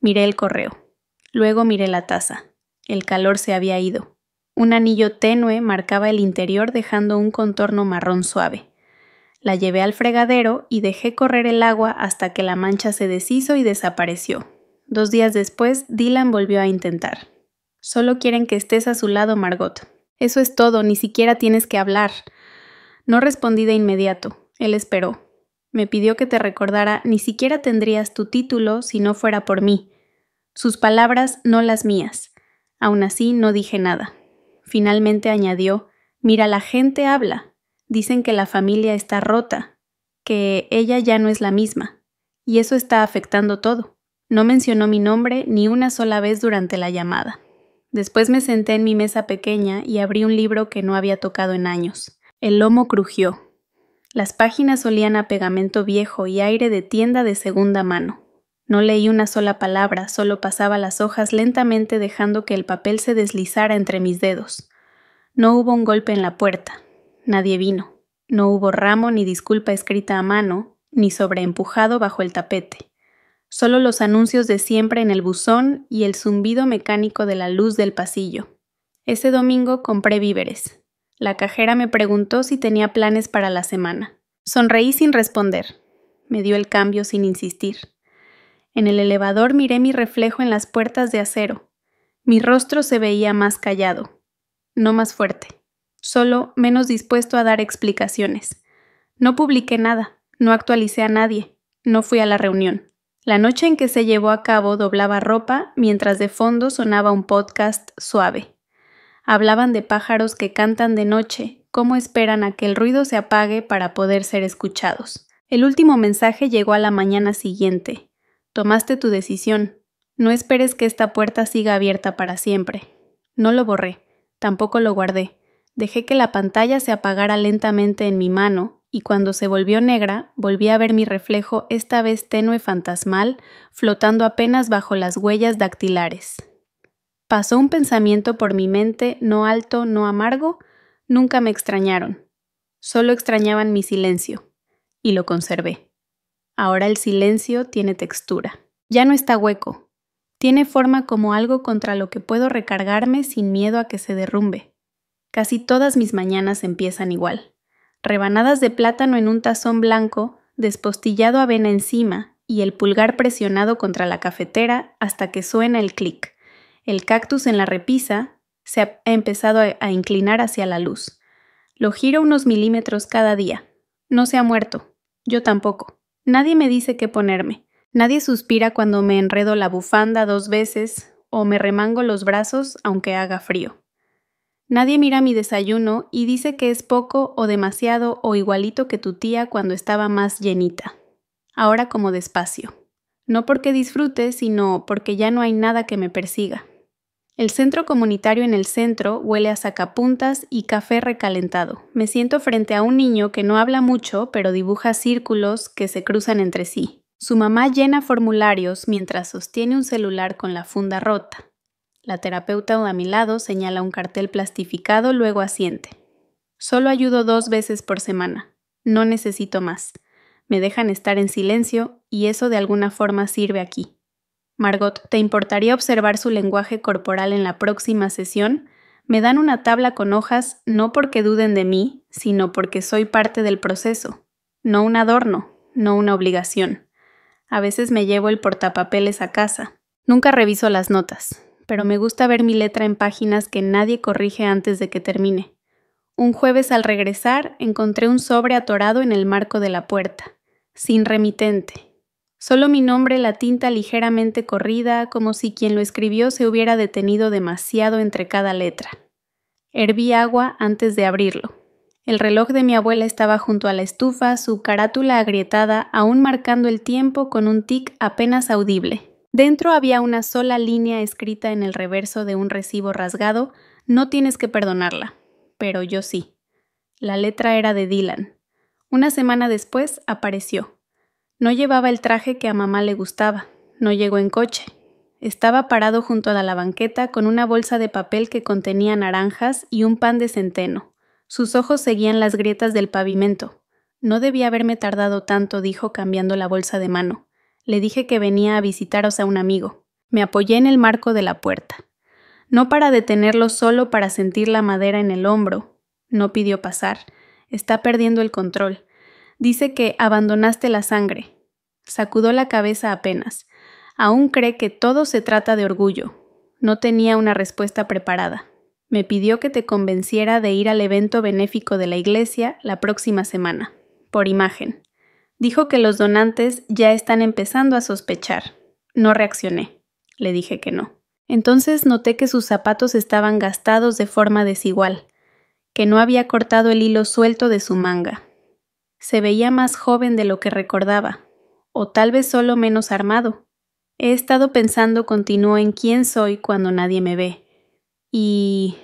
Miré el correo. Luego miré la taza. El calor se había ido. Un anillo tenue marcaba el interior dejando un contorno marrón suave. La llevé al fregadero y dejé correr el agua hasta que la mancha se deshizo y desapareció. 2 días después, Dylan volvió a intentar. Solo quieren que estés a su lado, Margot. Eso es todo, ni siquiera tienes que hablar. No respondí de inmediato. Él esperó. Me pidió que te recordara, ni siquiera tendrías tu título si no fuera por mí. Sus palabras, no las mías. Aún así, no dije nada. Finalmente añadió: mira, la gente habla. Dicen que la familia está rota, que ella ya no es la misma. Y eso está afectando todo. No mencionó mi nombre ni una sola vez durante la llamada. Después me senté en mi mesa pequeña y abrí un libro que no había tocado en años. El lomo crujió. Las páginas olían a pegamento viejo y aire de tienda de segunda mano. No leí una sola palabra, solo pasaba las hojas lentamente dejando que el papel se deslizara entre mis dedos. No hubo un golpe en la puerta. Nadie vino. No hubo ramo ni disculpa escrita a mano, ni sobreempujado bajo el tapete. Solo los anuncios de siempre en el buzón y el zumbido mecánico de la luz del pasillo. Ese domingo compré víveres. La cajera me preguntó si tenía planes para la semana. Sonreí sin responder. Me dio el cambio sin insistir. En el elevador miré mi reflejo en las puertas de acero. Mi rostro se veía más callado, no más fuerte, solo menos dispuesto a dar explicaciones. No publiqué nada, no actualicé a nadie, no fui a la reunión. La noche en que se llevó a cabo doblaba ropa mientras de fondo sonaba un podcast suave. Hablaban de pájaros que cantan de noche, cómo esperan a que el ruido se apague para poder ser escuchados. El último mensaje llegó a la mañana siguiente. Tomaste tu decisión. No esperes que esta puerta siga abierta para siempre. No lo borré, tampoco lo guardé. Dejé que la pantalla se apagara lentamente en mi mano y cuando se volvió negra, volví a ver mi reflejo, esta vez tenue fantasmal, flotando apenas bajo las huellas dactilares. Pasó un pensamiento por mi mente, no alto, no amargo, nunca me extrañaron. Solo extrañaban mi silencio, y lo conservé. Ahora el silencio tiene textura. Ya no está hueco. Tiene forma como algo contra lo que puedo recargarme sin miedo a que se derrumbe. Casi todas mis mañanas empiezan igual. Rebanadas de plátano en un tazón blanco, despostillado avena encima y el pulgar presionado contra la cafetera hasta que suena el clic. El cactus en la repisa se ha empezado a inclinar hacia la luz. Lo giro unos milímetros cada día. No se ha muerto. Yo tampoco. Nadie me dice qué ponerme. Nadie suspira cuando me enredo la bufanda 2 veces o me remango los brazos aunque haga frío. Nadie mira mi desayuno y dice que es poco o demasiado o igualito que tu tía cuando estaba más llenita. Ahora como despacio. No porque disfrute, sino porque ya no hay nada que me persiga. El centro comunitario en el centro huele a sacapuntas y café recalentado. Me siento frente a un niño que no habla mucho, pero dibuja círculos que se cruzan entre sí. Su mamá llena formularios mientras sostiene un celular con la funda rota. La terapeuta a mi lado señala un cartel plastificado, luego asiente. Solo ayudo 2 veces por semana. No necesito más. Me dejan estar en silencio y eso de alguna forma sirve aquí. Margot, ¿te importaría observar su lenguaje corporal en la próxima sesión? Me dan una tabla con hojas no porque duden de mí, sino porque soy parte del proceso. No un adorno, no una obligación. A veces me llevo el portapapeles a casa. Nunca reviso las notas, pero me gusta ver mi letra en páginas que nadie corrige antes de que termine. Un jueves al regresar encontré un sobre atorado en el marco de la puerta, sin remitente. Solo mi nombre, la tinta ligeramente corrida, como si quien lo escribió se hubiera detenido demasiado entre cada letra. Herví agua antes de abrirlo. El reloj de mi abuela estaba junto a la estufa, su carátula agrietada, aún marcando el tiempo con un tic apenas audible. Dentro había una sola línea escrita en el reverso de un recibo rasgado: no tienes que perdonarla, pero yo sí. La letra era de Dylan. Una semana después apareció. No llevaba el traje que a mamá le gustaba, no llegó en coche. Estaba parado junto a la banqueta con una bolsa de papel que contenía naranjas y un pan de centeno. Sus ojos seguían las grietas del pavimento. No debía haberme tardado tanto, dijo cambiando la bolsa de mano. Le dije que venía a visitaros a un amigo. Me apoyé en el marco de la puerta. No para detenerlo, solo para sentir la madera en el hombro. No pidió pasar. Está perdiendo el control. Dice que abandonaste la sangre. Sacudó la cabeza apenas. Aún cree que todo se trata de orgullo. No tenía una respuesta preparada. Me pidió que te convenciera de ir al evento benéfico de la iglesia la próxima semana, por imagen. Dijo que los donantes ya están empezando a sospechar. No reaccioné. Le dije que no. Entonces noté que sus zapatos estaban gastados de forma desigual, que no había cortado el hilo suelto de su manga. Se veía más joven de lo que recordaba, o tal vez solo menos armado. He estado pensando, continuó, en quién soy cuando nadie me ve. ¿Y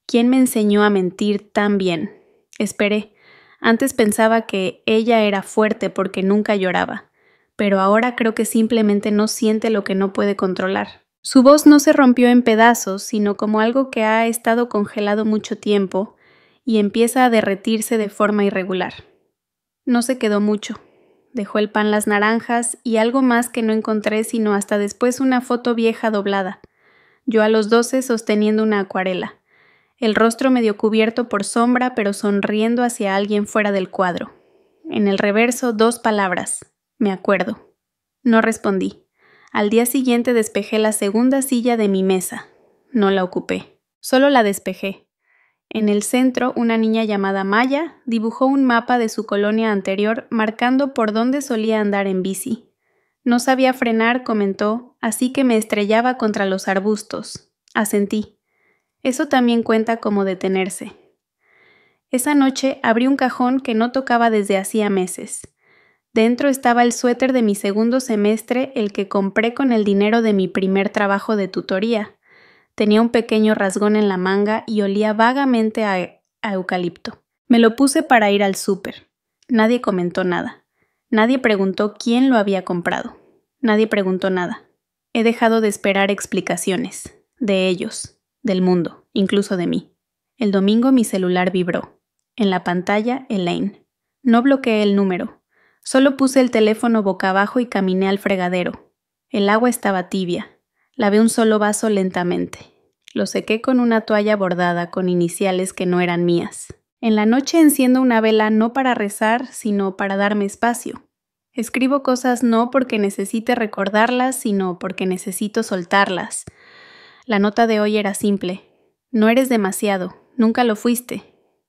quién me enseñó a mentir tan bien? Esperé. Antes pensaba que ella era fuerte porque nunca lloraba, pero ahora creo que simplemente no siente lo que no puede controlar. Su voz no se rompió en pedazos, sino como algo que ha estado congelado mucho tiempo y empieza a derretirse de forma irregular. No se quedó mucho. Dejó el pan, las naranjas y algo más que no encontré sino hasta después una foto vieja doblada. Yo a los 12 sosteniendo una acuarela. El rostro medio cubierto por sombra pero sonriendo hacia alguien fuera del cuadro. En el reverso 2 palabras. Me acuerdo. No respondí. Al día siguiente despejé la segunda silla de mi mesa. No la ocupé. Solo la despejé. En el centro, una niña llamada Maya dibujó un mapa de su colonia anterior marcando por dónde solía andar en bici. No sabía frenar, comentó, así que me estrellaba contra los arbustos. Asentí. Eso también cuenta como detenerse. Esa noche abrí un cajón que no tocaba desde hacía meses. Dentro estaba el suéter de mi segundo semestre, el que compré con el dinero de mi primer trabajo de tutoría. Tenía un pequeño rasgón en la manga y olía vagamente a eucalipto. Me lo puse para ir al súper. Nadie comentó nada. Nadie preguntó quién lo había comprado. Nadie preguntó nada. He dejado de esperar explicaciones. De ellos, del mundo, incluso de mí. El domingo mi celular vibró. En la pantalla, Elaine. No bloqueé el número. Solo puse el teléfono boca abajo y caminé al fregadero. El agua estaba tibia. Lavé un solo vaso lentamente. Lo sequé con una toalla bordada con iniciales que no eran mías. En la noche enciendo una vela no para rezar, sino para darme espacio. Escribo cosas no porque necesite recordarlas, sino porque necesito soltarlas. La nota de hoy era simple. No eres demasiado, nunca lo fuiste.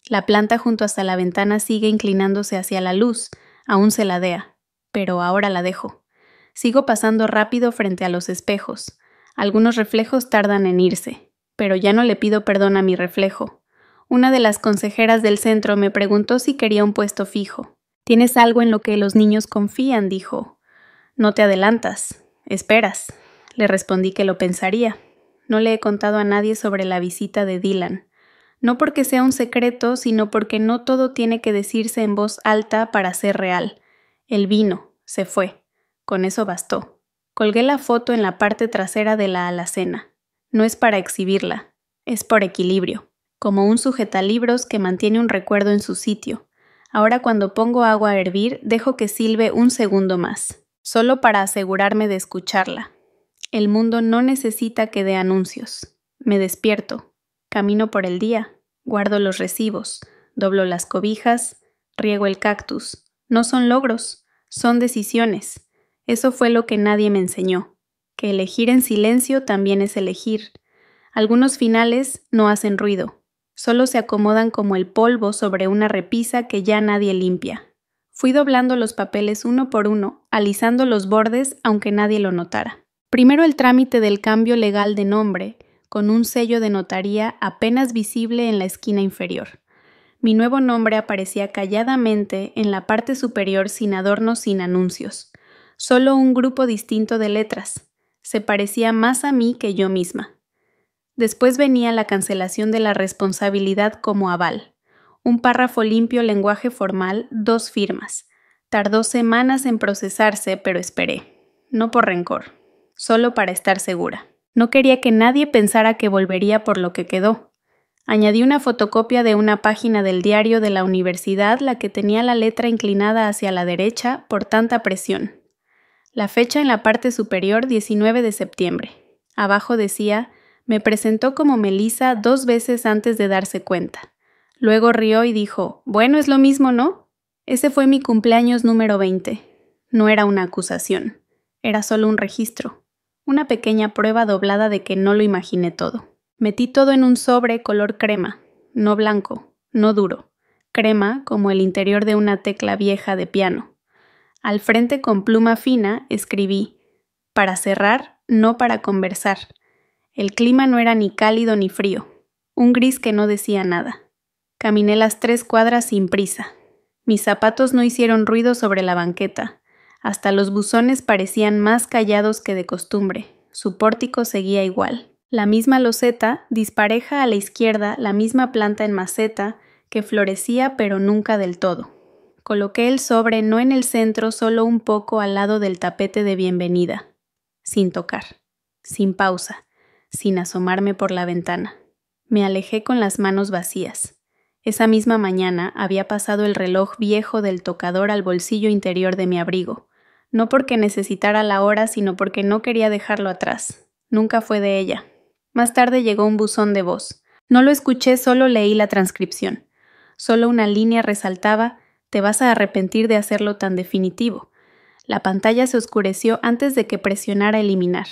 La planta junto hasta la ventana sigue inclinándose hacia la luz, aún se ladea, pero ahora la dejo. Sigo pasando rápido frente a los espejos. Algunos reflejos tardan en irse, pero ya no le pido perdón a mi reflejo. Una de las consejeras del centro me preguntó si quería un puesto fijo. «Tienes algo en lo que los niños confían», dijo. «No te adelantas, esperas». Le respondí que lo pensaría. No le he contado a nadie sobre la visita de Dylan. No porque sea un secreto, sino porque no todo tiene que decirse en voz alta para ser real. Él vino, se fue. Con eso bastó. Colgué la foto en la parte trasera de la alacena. No es para exhibirla, es por equilibrio, como un sujetalibros que mantiene un recuerdo en su sitio. Ahora cuando pongo agua a hervir, dejo que silbe un segundo más, solo para asegurarme de escucharla. El mundo no necesita que dé anuncios. Me despierto, camino por el día, guardo los recibos, doblo las cobijas, riego el cactus. No son logros, son decisiones. Eso fue lo que nadie me enseñó, que elegir en silencio también es elegir. Algunos finales no hacen ruido, solo se acomodan como el polvo sobre una repisa que ya nadie limpia. Fui doblando los papeles uno por uno, alisando los bordes aunque nadie lo notara. Primero el trámite del cambio legal de nombre, con un sello de notaría apenas visible en la esquina inferior. Mi nuevo nombre aparecía calladamente en la parte superior sin adornos, sin anuncios. Solo un grupo distinto de letras. Se parecía más a mí que yo misma. Después venía la cancelación de la responsabilidad como aval. Un párrafo limpio, lenguaje formal, 2 firmas. Tardó semanas en procesarse, pero esperé. No por rencor, solo para estar segura. No quería que nadie pensara que volvería por lo que quedó. Añadí una fotocopia de una página del diario de la universidad, la que tenía la letra inclinada hacia la derecha por tanta presión. La fecha en la parte superior, 19 de septiembre. Abajo decía, me presentó como Melissa 2 veces antes de darse cuenta. Luego rió y dijo, bueno, es lo mismo, ¿no? Ese fue mi cumpleaños número 20. No era una acusación, era solo un registro. Una pequeña prueba doblada de que no lo imaginé todo. Metí todo en un sobre color crema, no blanco, no duro. Crema como el interior de una tecla vieja de piano. Al frente con pluma fina escribí, para cerrar, no para conversar. El clima no era ni cálido ni frío, un gris que no decía nada. Caminé las 3 cuadras sin prisa. Mis zapatos no hicieron ruido sobre la banqueta. Hasta los buzones parecían más callados que de costumbre. Su pórtico seguía igual. La misma loseta, dispareja a la izquierda, la misma planta en maceta, que florecía pero nunca del todo. Coloqué el sobre no en el centro, solo un poco al lado del tapete de bienvenida. Sin tocar, sin pausa, sin asomarme por la ventana. Me alejé con las manos vacías. Esa misma mañana había pasado el reloj viejo del tocador al bolsillo interior de mi abrigo. No porque necesitara la hora, sino porque no quería dejarlo atrás. Nunca fue de ella. Más tarde llegó un buzón de voz. No lo escuché, solo leí la transcripción. Solo una línea resaltaba, te vas a arrepentir de hacerlo tan definitivo. La pantalla se oscureció antes de que presionara eliminar.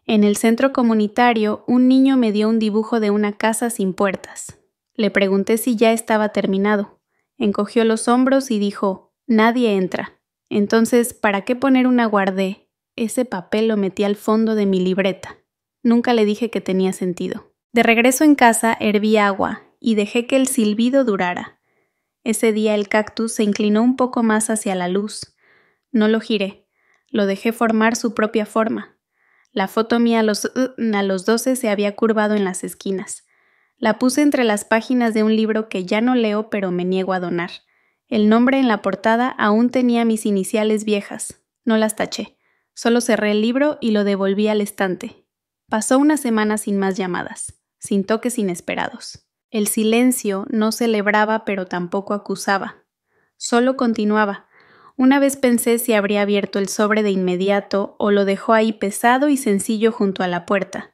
En el centro comunitario, un niño me dio un dibujo de una casa sin puertas. Le pregunté si ya estaba terminado. Encogió los hombros y dijo, «Nadie entra». Entonces, ¿para qué poner una guardé? Ese papel lo metí al fondo de mi libreta. Nunca le dije que tenía sentido. De regreso en casa, herví agua y dejé que el silbido durara. Ese día el cactus se inclinó un poco más hacia la luz. No lo giré. Lo dejé formar su propia forma. La foto mía a los 12 se había curvado en las esquinas. La puse entre las páginas de un libro que ya no leo pero me niego a donar. El nombre en la portada aún tenía mis iniciales viejas. No las taché. Solo cerré el libro y lo devolví al estante. Pasó una semana sin más llamadas, sin toques inesperados. El silencio no celebraba pero tampoco acusaba. Solo continuaba. Una vez pensé si habría abierto el sobre de inmediato o lo dejó ahí pesado y sencillo junto a la puerta.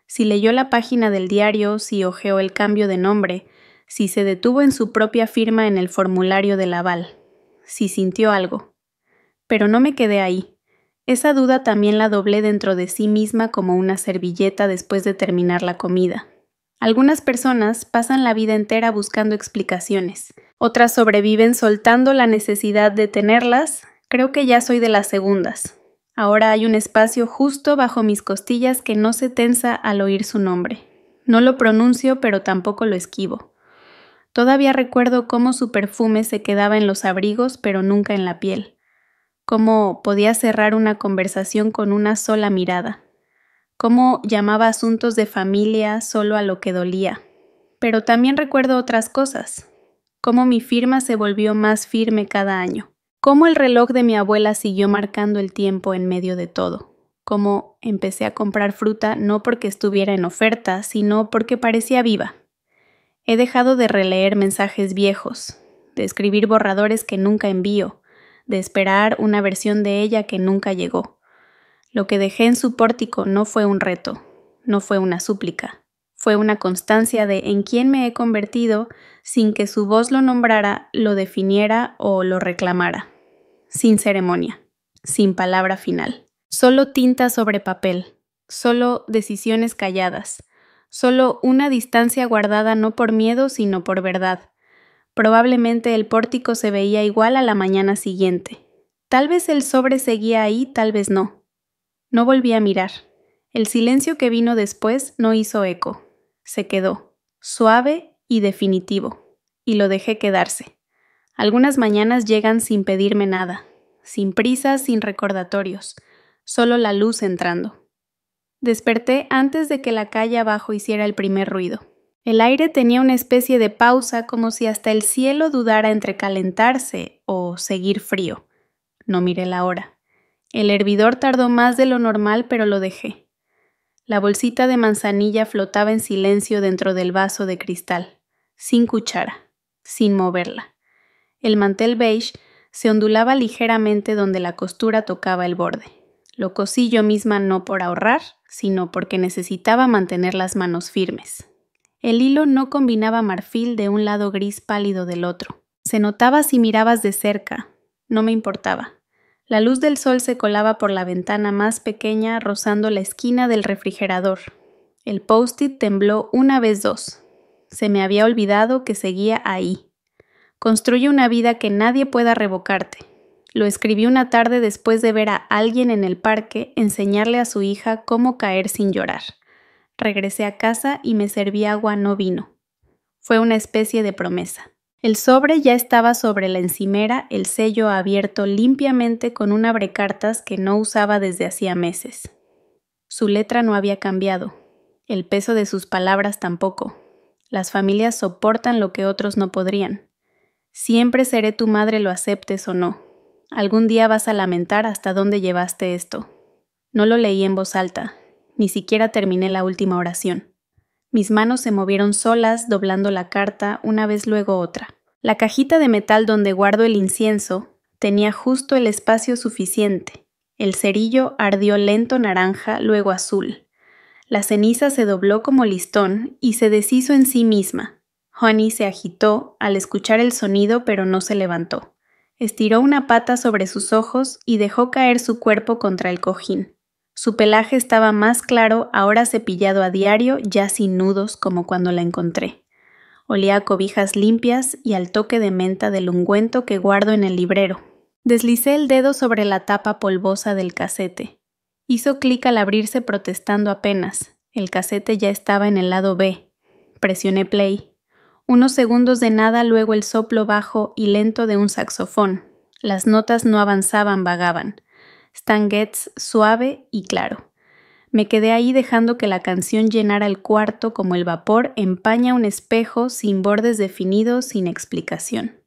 Si leyó la página del diario, si hojeó el cambio de nombre, si se detuvo en su propia firma en el formulario del aval, si sintió algo. Pero no me quedé ahí. Esa duda también la doblé dentro de sí misma como una servilleta después de terminar la comida. Algunas personas pasan la vida entera buscando explicaciones. Otras sobreviven soltando la necesidad de tenerlas. Creo que ya soy de las segundas. Ahora hay un espacio justo bajo mis costillas que no se tensa al oír su nombre. No lo pronuncio, pero tampoco lo esquivo. Todavía recuerdo cómo su perfume se quedaba en los abrigos, pero nunca en la piel. Cómo podía cerrar una conversación con una sola mirada. Cómo llamaba asuntos de familia solo a lo que dolía. Pero también recuerdo otras cosas. Cómo mi firma se volvió más firme cada año. Cómo el reloj de mi abuela siguió marcando el tiempo en medio de todo. Cómo empecé a comprar fruta no porque estuviera en oferta, sino porque parecía viva. He dejado de releer mensajes viejos, de escribir borradores que nunca envío, de esperar una versión de ella que nunca llegó. Lo que dejé en su pórtico no fue un reto, no fue una súplica. Fue una constancia de en quién me he convertido sin que su voz lo nombrara, lo definiera o lo reclamara. Sin ceremonia, sin palabra final. Solo tinta sobre papel, solo decisiones calladas, solo una distancia guardada no por miedo sino por verdad. Probablemente el pórtico se veía igual a la mañana siguiente. Tal vez el sobre seguía ahí, tal vez no. No volví a mirar. El silencio que vino después no hizo eco. Se quedó, suave y definitivo, y lo dejé quedarse. Algunas mañanas llegan sin pedirme nada, sin prisas, sin recordatorios, solo la luz entrando. Desperté antes de que la calle abajo hiciera el primer ruido. El aire tenía una especie de pausa, como si hasta el cielo dudara entre calentarse o seguir frío. No miré la hora. El hervidor tardó más de lo normal, pero lo dejé. La bolsita de manzanilla flotaba en silencio dentro del vaso de cristal, sin cuchara, sin moverla. El mantel beige se ondulaba ligeramente donde la costura tocaba el borde. Lo cosí yo misma no por ahorrar, sino porque necesitaba mantener las manos firmes. El hilo no combinaba marfil de un lado gris pálido del otro. Se notaba si mirabas de cerca. No me importaba. La luz del sol se colaba por la ventana más pequeña rozando la esquina del refrigerador. El post-it tembló una vez dos. Se me había olvidado que seguía ahí. Construye una vida que nadie pueda revocarte. Lo escribí una tarde después de ver a alguien en el parque enseñarle a su hija cómo caer sin llorar. Regresé a casa y me serví agua no vino. Fue una especie de promesa. El sobre ya estaba sobre la encimera, el sello abierto limpiamente con un abrecartas que no usaba desde hacía meses. Su letra no había cambiado. El peso de sus palabras tampoco. Las familias soportan lo que otros no podrían. Siempre seré tu madre, lo aceptes o no. Algún día vas a lamentar hasta dónde llevaste esto. No lo leí en voz alta. Ni siquiera terminé la última oración. Mis manos se movieron solas, doblando la carta, una vez luego otra. La cajita de metal donde guardo el incienso tenía justo el espacio suficiente. El cerillo ardió lento naranja, luego azul. La ceniza se dobló como listón y se deshizo en sí misma. Honey se agitó al escuchar el sonido, pero no se levantó. Estiró una pata sobre sus ojos y dejó caer su cuerpo contra el cojín. Su pelaje estaba más claro, ahora cepillado a diario, ya sin nudos como cuando la encontré. Olía a cobijas limpias y al toque de menta del ungüento que guardo en el librero. Deslicé el dedo sobre la tapa polvosa del casete. Hizo clic al abrirse protestando apenas. El casete ya estaba en el lado B. Presioné play. Unos segundos de nada, luego el soplo bajo y lento de un saxofón. Las notas no avanzaban, vagaban. Stan Getz suave y claro. Me quedé ahí dejando que la canción llenara el cuarto como el vapor empaña un espejo sin bordes definidos, sin explicación.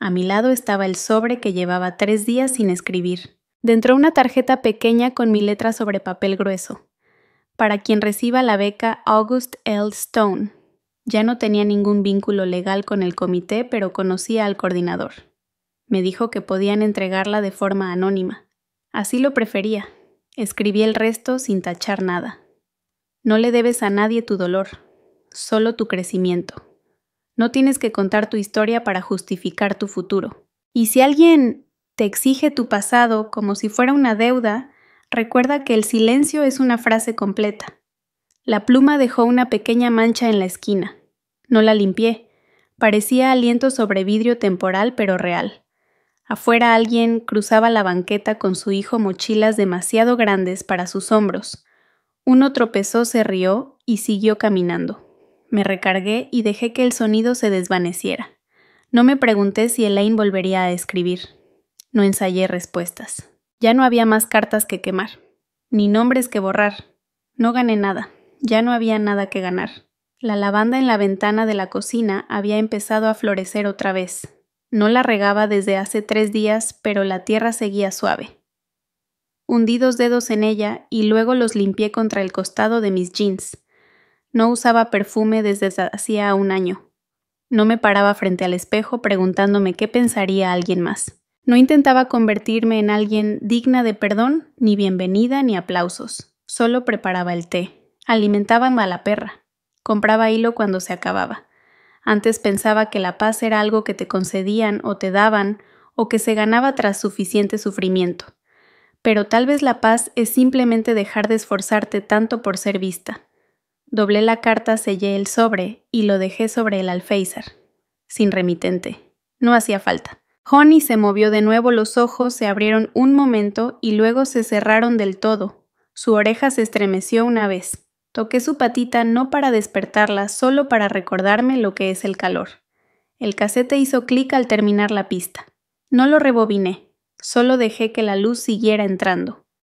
A mi lado estaba el sobre que llevaba 3 días sin escribir. Dentro una tarjeta pequeña con mi letra sobre papel grueso. Para quien reciba la beca August L. Stone. Ya no tenía ningún vínculo legal con el comité, pero conocía al coordinador. Me dijo que podían entregarla de forma anónima. Así lo prefería. Escribí el resto sin tachar nada. No le debes a nadie tu dolor, solo tu crecimiento. No tienes que contar tu historia para justificar tu futuro. Y si alguien te exige tu pasado como si fuera una deuda, recuerda que el silencio es una frase completa. La pluma dejó una pequeña mancha en la esquina. No la limpié. Parecía aliento sobre vidrio temporal pero real. Afuera alguien cruzaba la banqueta con su hijo, mochilas demasiado grandes para sus hombros. Uno tropezó, se rió y siguió caminando. Me recargué y dejé que el sonido se desvaneciera. No me pregunté si Elaine volvería a escribir. No ensayé respuestas. Ya no había más cartas que quemar, ni nombres que borrar. No gané nada. Ya no había nada que ganar. La lavanda en la ventana de la cocina había empezado a florecer otra vez. No la regaba desde hace 3 días, pero la tierra seguía suave. Hundí 2 dedos en ella y luego los limpié contra el costado de mis jeans. No usaba perfume desde hacía 1 año. No me paraba frente al espejo preguntándome qué pensaría alguien más. No intentaba convertirme en alguien digna de perdón, ni bienvenida, ni aplausos. Solo preparaba el té. Alimentaba a la perra. Compraba hilo cuando se acababa. Antes pensaba que la paz era algo que te concedían o te daban, o que se ganaba tras suficiente sufrimiento. Pero tal vez la paz es simplemente dejar de esforzarte tanto por ser vista. Doblé la carta, sellé el sobre y lo dejé sobre el alféizar. Sin remitente. No hacía falta. Honey se movió de nuevo, los ojos se abrieron un momento y luego se cerraron del todo. Su oreja se estremeció una vez. Toqué su patita no para despertarla, solo para recordarme lo que es el calor. El casete hizo clic al terminar la pista. No lo rebobiné, solo dejé que la luz siguiera entrando.